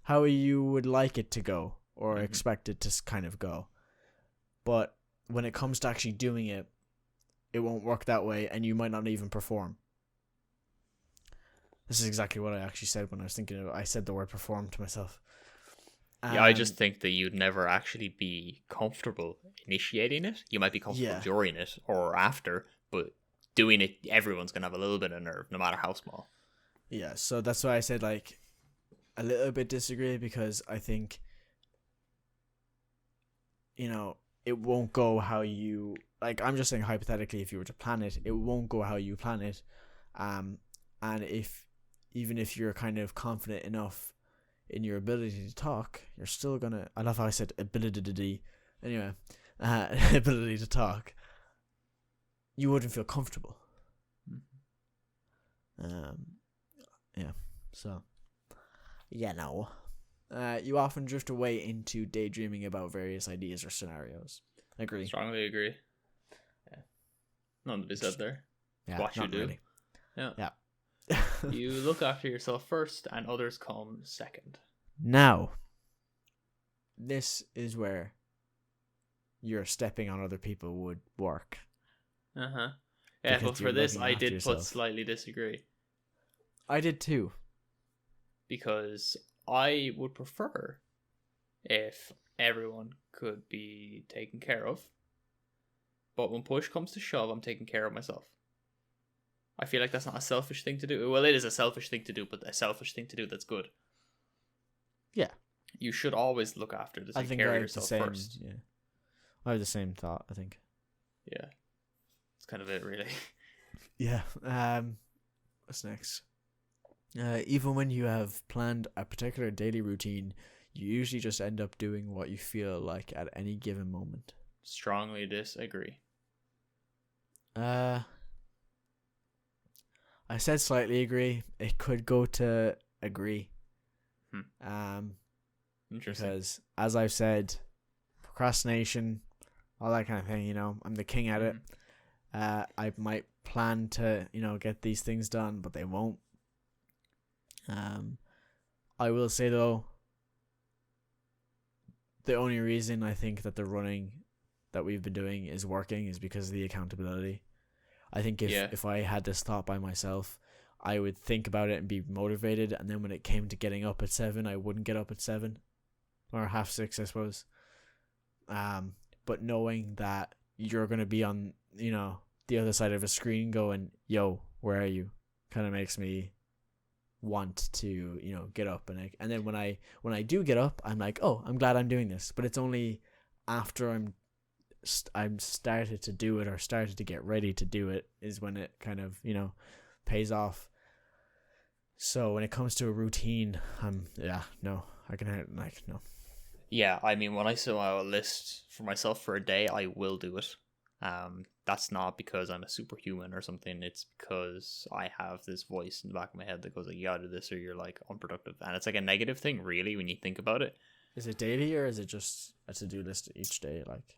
how you would like it to go, or expect it to kind of go. But when it comes to actually doing it, it won't work that way, and you might not even perform. This is exactly what I actually said when I was thinking of it. I said the word perform to myself. Yeah, I just think that you'd never actually be comfortable initiating it. You might be comfortable during it or after, but doing it, everyone's going to have a little bit of nerve, no matter how small. Yeah, so that's why I said, like, a little bit disagree, because I think, it won't go how you... Like, I'm just saying hypothetically, if you were to plan it, it won't go how you plan it. And even if you're kind of confident enough in your ability to talk, you're still gonna... I love how I said ability. Anyway, ability to talk. You wouldn't feel comfortable. Yeah. So, no. You often drift away into daydreaming about various ideas or scenarios. Agree. Strongly agree. Yeah. Nothing to be said there. Yeah, what you do. Really. Yeah. You look after yourself first, and others come second. Now, this is where your stepping on other people would work. Yeah, Because but for you're this, looking I after did yourself. slightly disagree. I did too. Because I would prefer if everyone could be taken care of. But when push comes to shove, I'm taking care of myself. I feel like that's not a selfish thing to do. Well, it is a selfish thing to do, but a selfish thing to do that's good. Yeah. You should always look after to I take think care I of have the yourself same. first. Yeah, I have the same thought. I think. Yeah. That's kind of it, really. Yeah. What's next? Even when you have planned a particular daily routine, you usually just end up doing what you feel like at any given moment. Strongly disagree. I said slightly agree. It could go to agree. Interesting. Because as I've said, procrastination, all that kind of thing, I'm the king at it. I might plan to, get these things done, but they won't. I will say though, the only reason I think that the running that we've been doing is working is because of the accountability. I think if I had this thought by myself, I would think about it and be motivated, and then when it came to getting up at 7, I wouldn't get up at 7 or 6:30, I suppose. But knowing that you're gonna be on, the other side of a screen going, "Yo, where are you?" kind of makes me want to, get up, and then when I do get up, I'm like, "Oh, I'm glad I'm doing this." But it's only after I'm started to do it or started to get ready to do it is when it kind of pays off. So when it comes to a routine, no, I can no. Yeah, I mean, when I set out a list for myself for a day, I will do it. That's not because I'm a superhuman or something. It's because I have this voice in the back of my head that goes like, "You gotta do this, or you're like unproductive," and it's like a negative thing, really, when you think about it. Is it daily or is it just a to-do list each day? Like,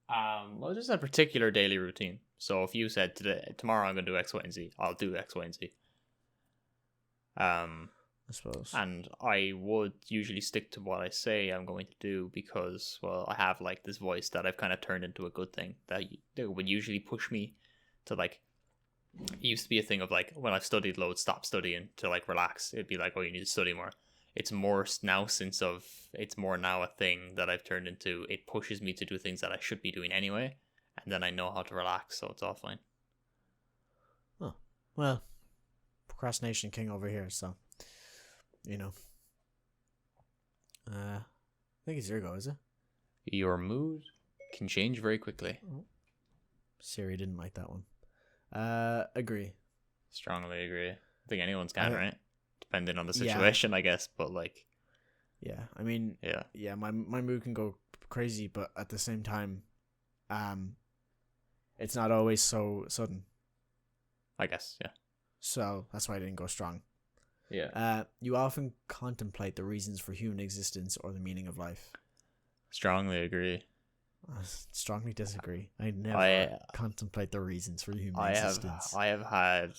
well, just a particular daily routine. So if you said tomorrow I'm gonna do X, Y, and Z, I'll do X, Y, and Z. I suppose. And I would usually stick to what I say I'm going to do because, well, I have like this voice that I've kind of turned into a good thing that would usually push me to like. It used to be a thing of like when I've studied loads, stop studying to like relax. It'd be like, "Oh, you need to study more." It's more now it's more now a thing that I've turned into. It pushes me to do things that I should be doing anyway, and then I know how to relax, so it's all fine. Oh, well, procrastination king over here, so I think it's your go, is it? Your mood can change very quickly. Oh. Siri didn't like that one. Agree. Strongly agree. I think anyone's can, right? Depending on the situation, I guess, but like, yeah, I mean, yeah, my mood can go crazy, but at the same time, it's not always so sudden. I guess, yeah. So that's why I didn't go strong. Yeah. You often contemplate the reasons for human existence or the meaning of life. Strongly agree. I strongly disagree. I never contemplate the reasons for human existence. I have had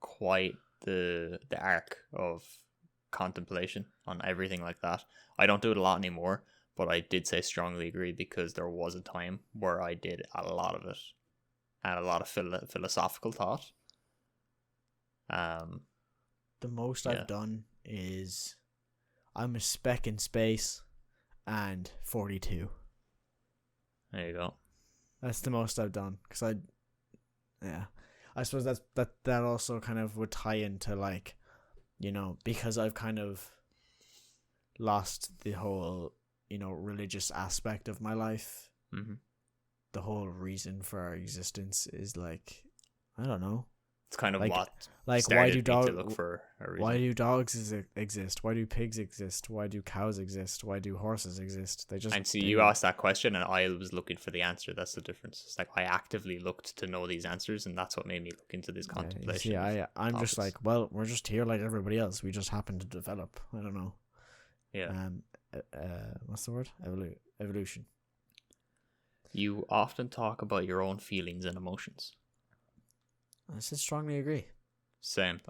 quite the arc of contemplation on everything like that. I don't do it a lot anymore, but I did say strongly agree because there was a time where I did a lot of it and a lot of philosophical thought. The most I've done is I'm a speck in space and 42. There you go. That's the most I've done because I suppose that also kind of would tie into like, because I've kind of lost the whole, religious aspect of my life. Mm-hmm. The whole reason for our existence is like, I don't know. It's kind of like, what like why do dogs exist? Why do pigs exist? Why do cows exist? Why do horses exist? They just and see, you asked that question and I was looking for the answer. That's the difference. It's like I actively looked to know these answers, and that's what made me look into this contemplation. Yeah, I'm topics. Just like, well, we're just here like everybody else. We just happen to develop. I don't know. Yeah. What's the word? Evolution. You often talk about your own feelings and emotions. I said strongly agree. Same.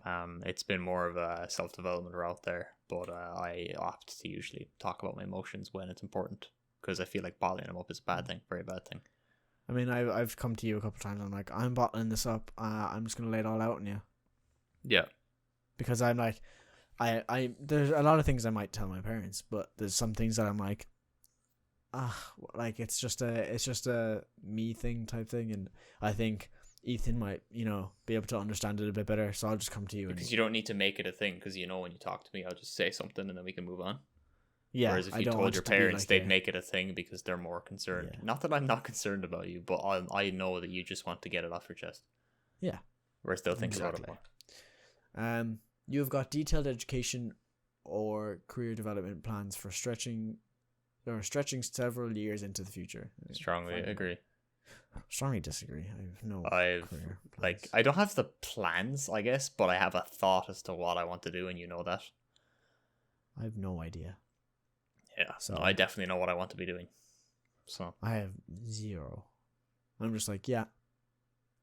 It's been more of a self-development route there, but I opt to usually talk about my emotions when it's important because I feel like bottling them up is a bad thing, very bad thing. I mean, I've come to you a couple of times. I'm like, I'm bottling this up. I'm just gonna lay it all out on you. Yeah. Because I'm like, I there's a lot of things I might tell my parents, but there's some things that I'm like, like it's just a me thing type thing, and I think Ethan might, be able to understand it a bit better. So I'll just come to you. Because you don't need to make it a thing, because when you talk to me, I'll just say something and then we can move on. Yeah. Whereas if you told your parents, they'd make it a thing because they're more concerned. Yeah. Not that I'm not concerned about you, but I know that you just want to get it off your chest. Yeah. Whereas they'll think about it more. You have got detailed education or career development plans for stretching several years into the future. Strongly agree. Strongly disagree. I have no career plans. I don't have the plans, I guess, but I have a thought as to what I want to do, and you know that. I have no idea. Yeah, so no, I definitely know what I want to be doing. So I have zero. I'm just like, yeah,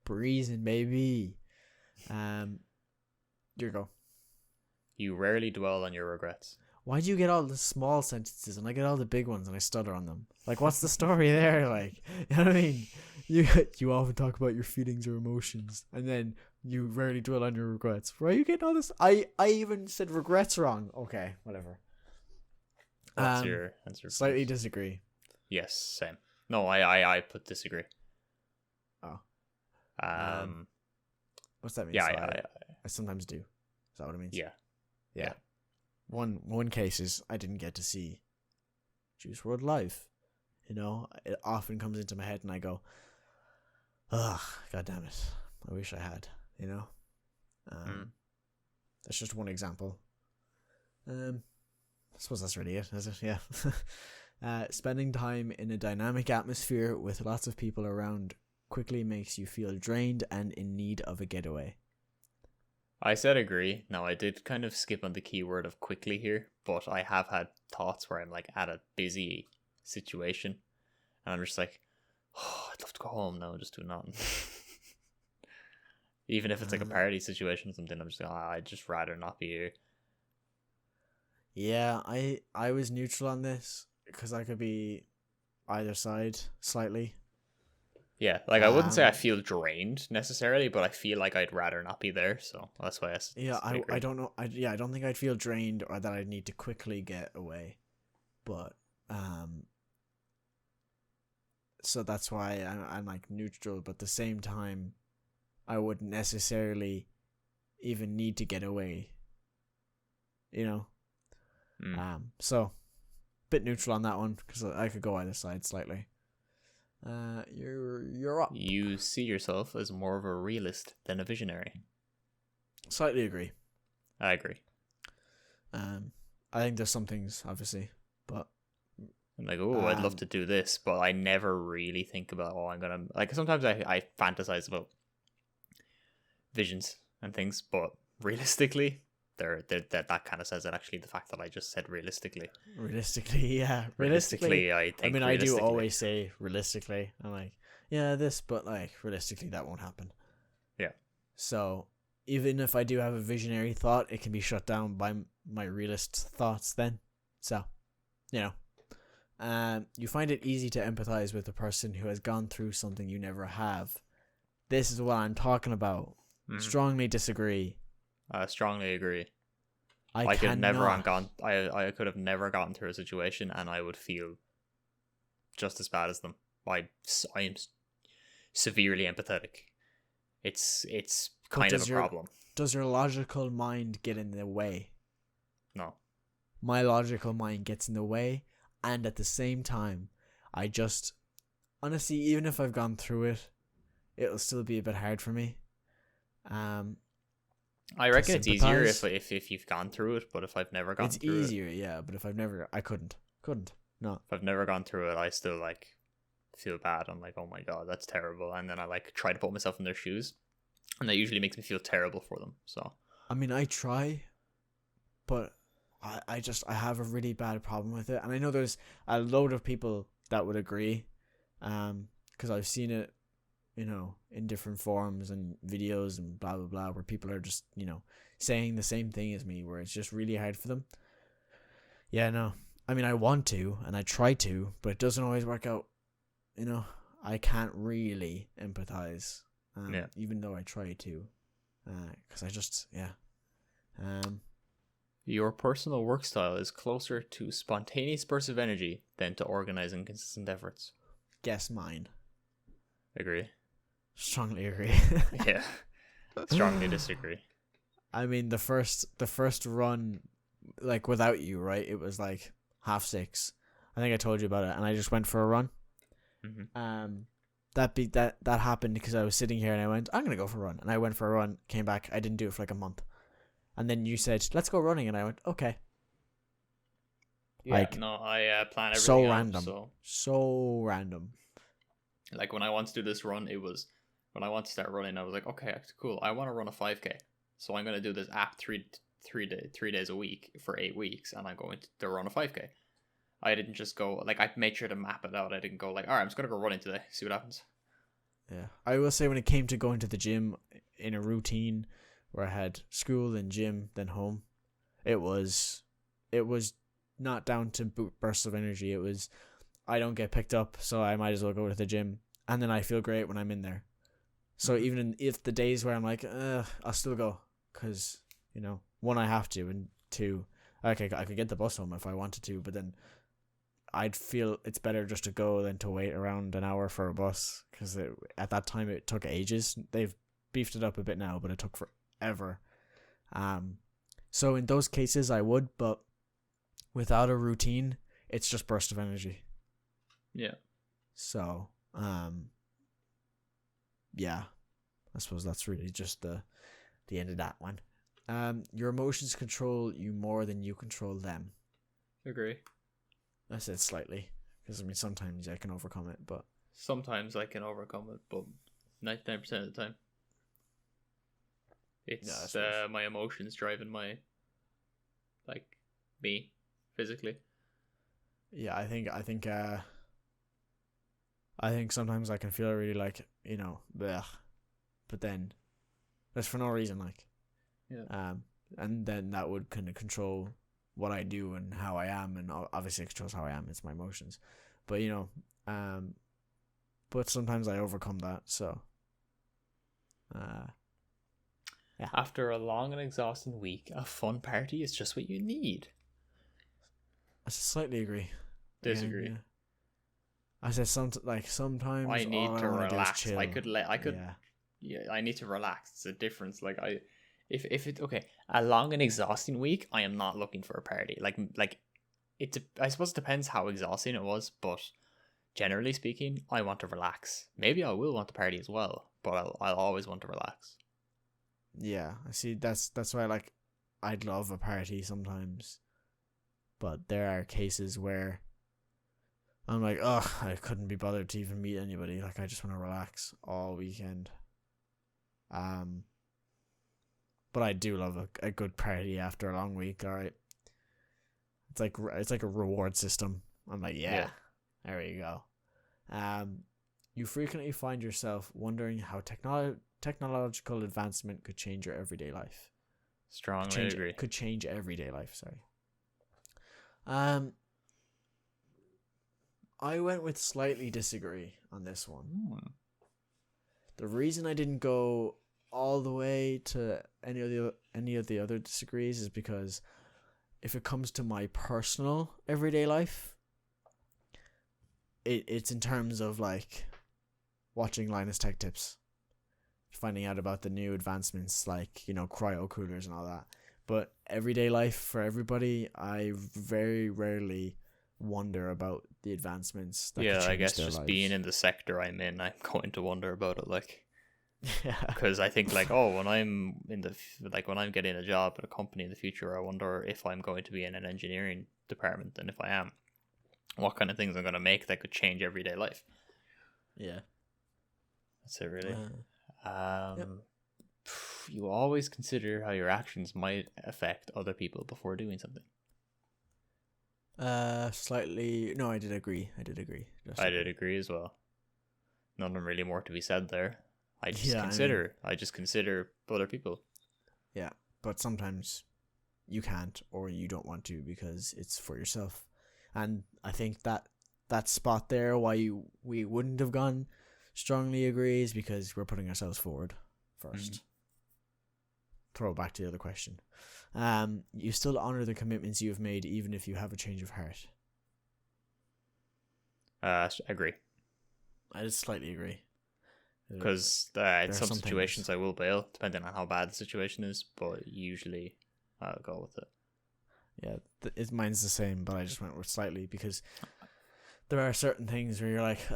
breezing, baby. Here you go. You rarely dwell on your regrets. Why do you get all the small sentences and I get all the big ones and I stutter on them? Like, what's the story there? Like, you know what I mean? You often talk about your feelings or emotions, and then you rarely dwell on your regrets. Why are you getting all this? I even said regrets wrong. Okay, whatever. That's your answer. Slightly disagree. Yes, same. No, I put disagree. Oh. What's that mean? Yeah, so I sometimes do. Is that what it means? Yeah. One case is I didn't get to see Juice WRLD live. It often comes into my head and I go, ugh, god damn it. I wish I had, That's just one example. I suppose that's really it, is it? Yeah. Spending time in a dynamic atmosphere with lots of people around quickly makes you feel drained and in need of a getaway. I said agree. Now, I did kind of skip on the keyword of quickly here, but I have had thoughts where I'm like at a busy situation and I'm just like, oh, I'd love to go home now and just do nothing. Even if it's like a party situation or something, I'm just like, I'd just rather not be here. Yeah, I was neutral on this because I could be either side slightly. Yeah, I wouldn't say I feel drained necessarily, but I feel like I'd rather not be there, so that's why I don't know. I don't think I'd feel drained or that I'd need to quickly get away, but so that's why I'm like neutral, but at the same time, I wouldn't necessarily even need to get away. So bit neutral on that one because I could go either side slightly. You're up. You see yourself as more of a realist than a visionary. Slightly agree. I agree. I think there's some things obviously, but I'm like, I'd love to do this, but I never really think about I'm gonna sometimes I fantasize about visions and things, but realistically that kind of says it. Actually, the fact that I just said realistically, yeah, realistically, I think. I mean, I do always say realistically. I'm like, yeah, this, but like realistically, that won't happen. Yeah. So even if I do have a visionary thought, it can be shut down by my realist thoughts. Then, so you find it easy to empathize with a person who has gone through something you never have. This is what I'm talking about. Mm-hmm. Strongly disagree. I strongly agree. I could have never gotten through a situation, and I would feel just as bad as them. I am severely empathetic. It's kind of a problem. Does your logical mind get in the way? No. My logical mind gets in the way, and at the same time, I just honestly, even if I've gone through it, it'll still be a bit hard for me. I reckon it's easier if you've gone through it, but if I've never gone through it... It's easier, yeah, but if I've never... I couldn't. No. If I've never gone through it, I still, feel bad. I'm like, oh my god, that's terrible. And then I, try to put myself in their shoes, and that usually makes me feel terrible for them, so... I mean, I try, but I have a really bad problem with it. And I know there's a load of people that would agree, because I've seen it in different forums and videos and blah blah blah, where people are just saying the same thing as me, where it's just really hard for them. Yeah, no, I mean, I want to and I try to, but it doesn't always work out. I can't really empathize, even though I try to, because I just Your personal work style is closer to spontaneous bursts of energy than to organizing consistent efforts. Guess mine. Agree. Strongly agree. Yeah. Strongly disagree. I mean, the first run, like without you, right? It was like 6:30. I think I told you about it, and I just went for a run. Mm-hmm. That happened because I was sitting here and I went, I'm gonna go for a run, and I went for a run, came back, I didn't do it for like a month, and then you said, let's go running, and I went, okay. Yeah, like, no, I plan everything so out, random, so random. Like when I want to do this run, when I want to start running, I was like, okay, cool, I want to run a 5K, so I'm gonna do this app 3 days a week for 8 weeks, and I'm going to run a 5K. I didn't just go, like, I made sure to map it out. I didn't go like, all right, I'm just gonna go running today, see what happens. Yeah, I will say, when it came to going to the gym in a routine where I had school and gym then home, it was not down to bursts of energy. It was, I don't get picked up, so I might as well go to the gym, and then I feel great when I'm in there. So even if the days where I'm like, I'll still go, because one, I have to, and two, okay, I could get the bus home if I wanted to, but then I'd feel it's better just to go than to wait around an hour for a bus, because at that time it took ages. They've beefed it up a bit now, but it took forever. So in those cases I would, but without a routine, it's just burst of energy. Yeah. So, yeah, I suppose that's really just the end of that one. Your emotions control you more than you control them. Agree. I said slightly, because I mean, sometimes I can overcome it, but sometimes I can overcome it, but 99% of the time, it's my emotions driving my, like, me physically. Yeah, I think sometimes I can feel really like, bleh, but then that's for no reason, like, and then that would kind of control what I do and how I am, and obviously it controls how I am. It's my emotions, but but sometimes I overcome that. So, yeah. After a long and exhausting week, a fun party is just what you need. I slightly agree. Disagree. Yeah. I said sometimes I need to relax. Chill. I could. Yeah, I need to relax. It's a difference. Like if it's okay, a long and exhausting week, I am not looking for a party. Like I suppose it depends how exhausting it was, but generally speaking, I want to relax. Maybe I will want to party as well, but I'll always want to relax. Yeah, I see. That's why I'd love a party sometimes, but there are cases where I'm like, ugh, I couldn't be bothered to even meet anybody. Like, I just want to relax all weekend. But I do love a good party after a long week. All right, it's like a reward system. I'm like, yeah. There you go. You frequently find yourself wondering how technological advancement could change your everyday life. Strongly agree. Could change everyday life. Sorry. I went with slightly disagree on this one. The reason I didn't go all the way to any of the other disagrees is because if it comes to my personal everyday life, it's in terms of like watching Linus Tech Tips, finding out about the new advancements like cryo coolers and all that. But everyday life for everybody, I very rarely wonder about the advancements that could change I guess their just lives. being in the sector I'm in, I'm going to wonder about it, like, yeah, because I think like, when I'm when I'm getting a job at a company in the future, I wonder if I'm going to be in an engineering department, and if I am, what kind of things I'm going to make that could change everyday life. Yeah, that's it, really. Yep. You always consider how your actions might affect other people before doing something. Slightly. No, I did agree. I did agree as well. nothing really more to be said there. I just Yeah, I just consider other people. Yeah, but sometimes you can't or you don't want to because it's for yourself. And I think that spot there, why we wouldn't have gone strongly agree, is because we're putting ourselves forward first. Throw it back to the other question. You still honor the commitments you have made even if you have a change of heart. Agree. I just slightly agree. Because in some situations I will bail, depending on how bad the situation is, but usually I'll go with it. Yeah, mine's the same, but I just went with slightly because there are certain things where you're like,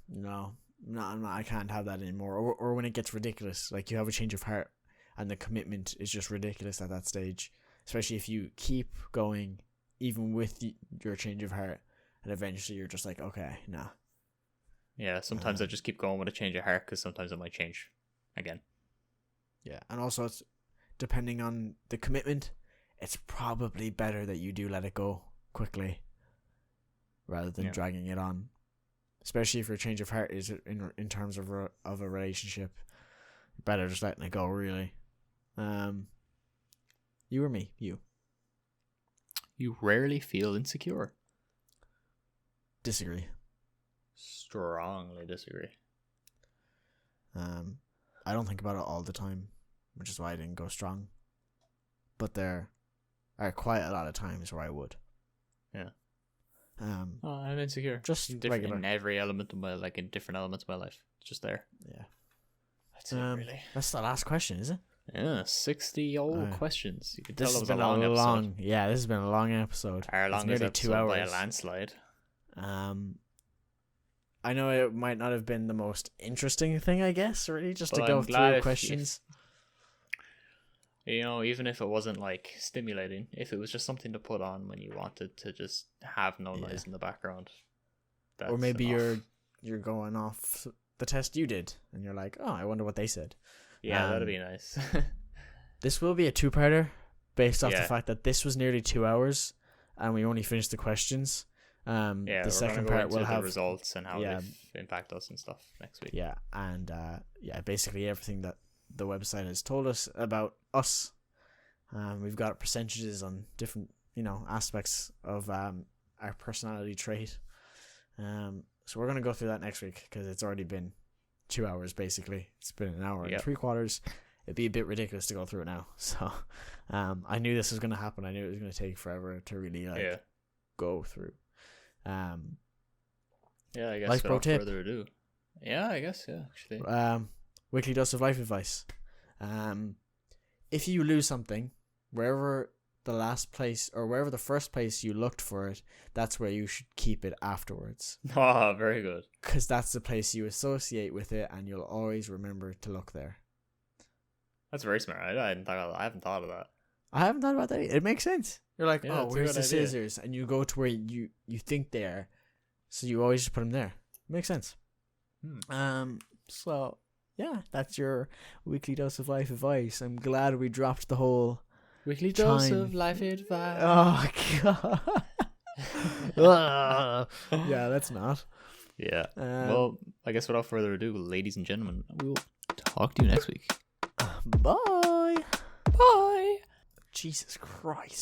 no, I can't have that anymore. Or when it gets ridiculous, like you have a change of heart and the commitment is just ridiculous at that stage, especially if you keep going even with your change of heart, and eventually you're just like, okay, nah. Yeah, sometimes I just keep going with a change of heart because sometimes it might change again. Yeah, and also it's depending on the commitment, it's probably better that you do let it go quickly rather than dragging it on. Especially if your change of heart is in terms of a relationship, better just letting it go. Really, you or me? You rarely feel insecure. Disagree. Strongly disagree. I don't think about it all the time, which is why I didn't go strong. But there are quite a lot of times where I would. Yeah. I'm insecure. Just in different in every element of in different elements of my life. Just there. Yeah. That's it, really. That's the last question, is it? Yeah, 60 old questions. You can tell this it was has been a long episode. Yeah, this has been a long episode. Our longest episode 2 hours by a landslide. I know it might not have been the most interesting thing, I guess, really, just to go through questions. Even if it wasn't stimulating, if it was just something to put on when you wanted to just have no noise in the background. Or maybe enough. you're going off the test you did, and you're like, oh, I wonder what they said. Yeah, that'd be nice. This will be a two-parter based off the fact that this was nearly 2 hours, and we only finished the questions. The second part will have the results and how they impact us and stuff next week. Yeah, and basically everything that the website has told us about us. We've got percentages on different, aspects of our personality trait. So we're gonna go through that next week because it's already been 2 hours basically. It's been an hour and 3/4. It'd be a bit ridiculous to go through it now. So, I knew this was gonna happen. I knew it was gonna take forever to really go through. I guess life pro tip. Further ado. I guess actually. Weekly dose of life advice. If you lose something, wherever the last place or wherever the first place you looked for it, that's where you should keep it afterwards. Oh, very good. Because that's the place you associate with it, and you'll always remember to look there. That's very smart. I haven't thought of that. I haven't thought about that. It makes sense. You're like, where's the scissors? And you go to where you think they are. So you always just put them there. Makes sense. So, that's your weekly dose of life advice. I'm glad we dropped the whole weekly dose of life advice. Oh, God. That's not. Yeah. Well, I guess without further ado, ladies and gentlemen, we'll talk to you next week. Bye. Bye. Jesus Christ.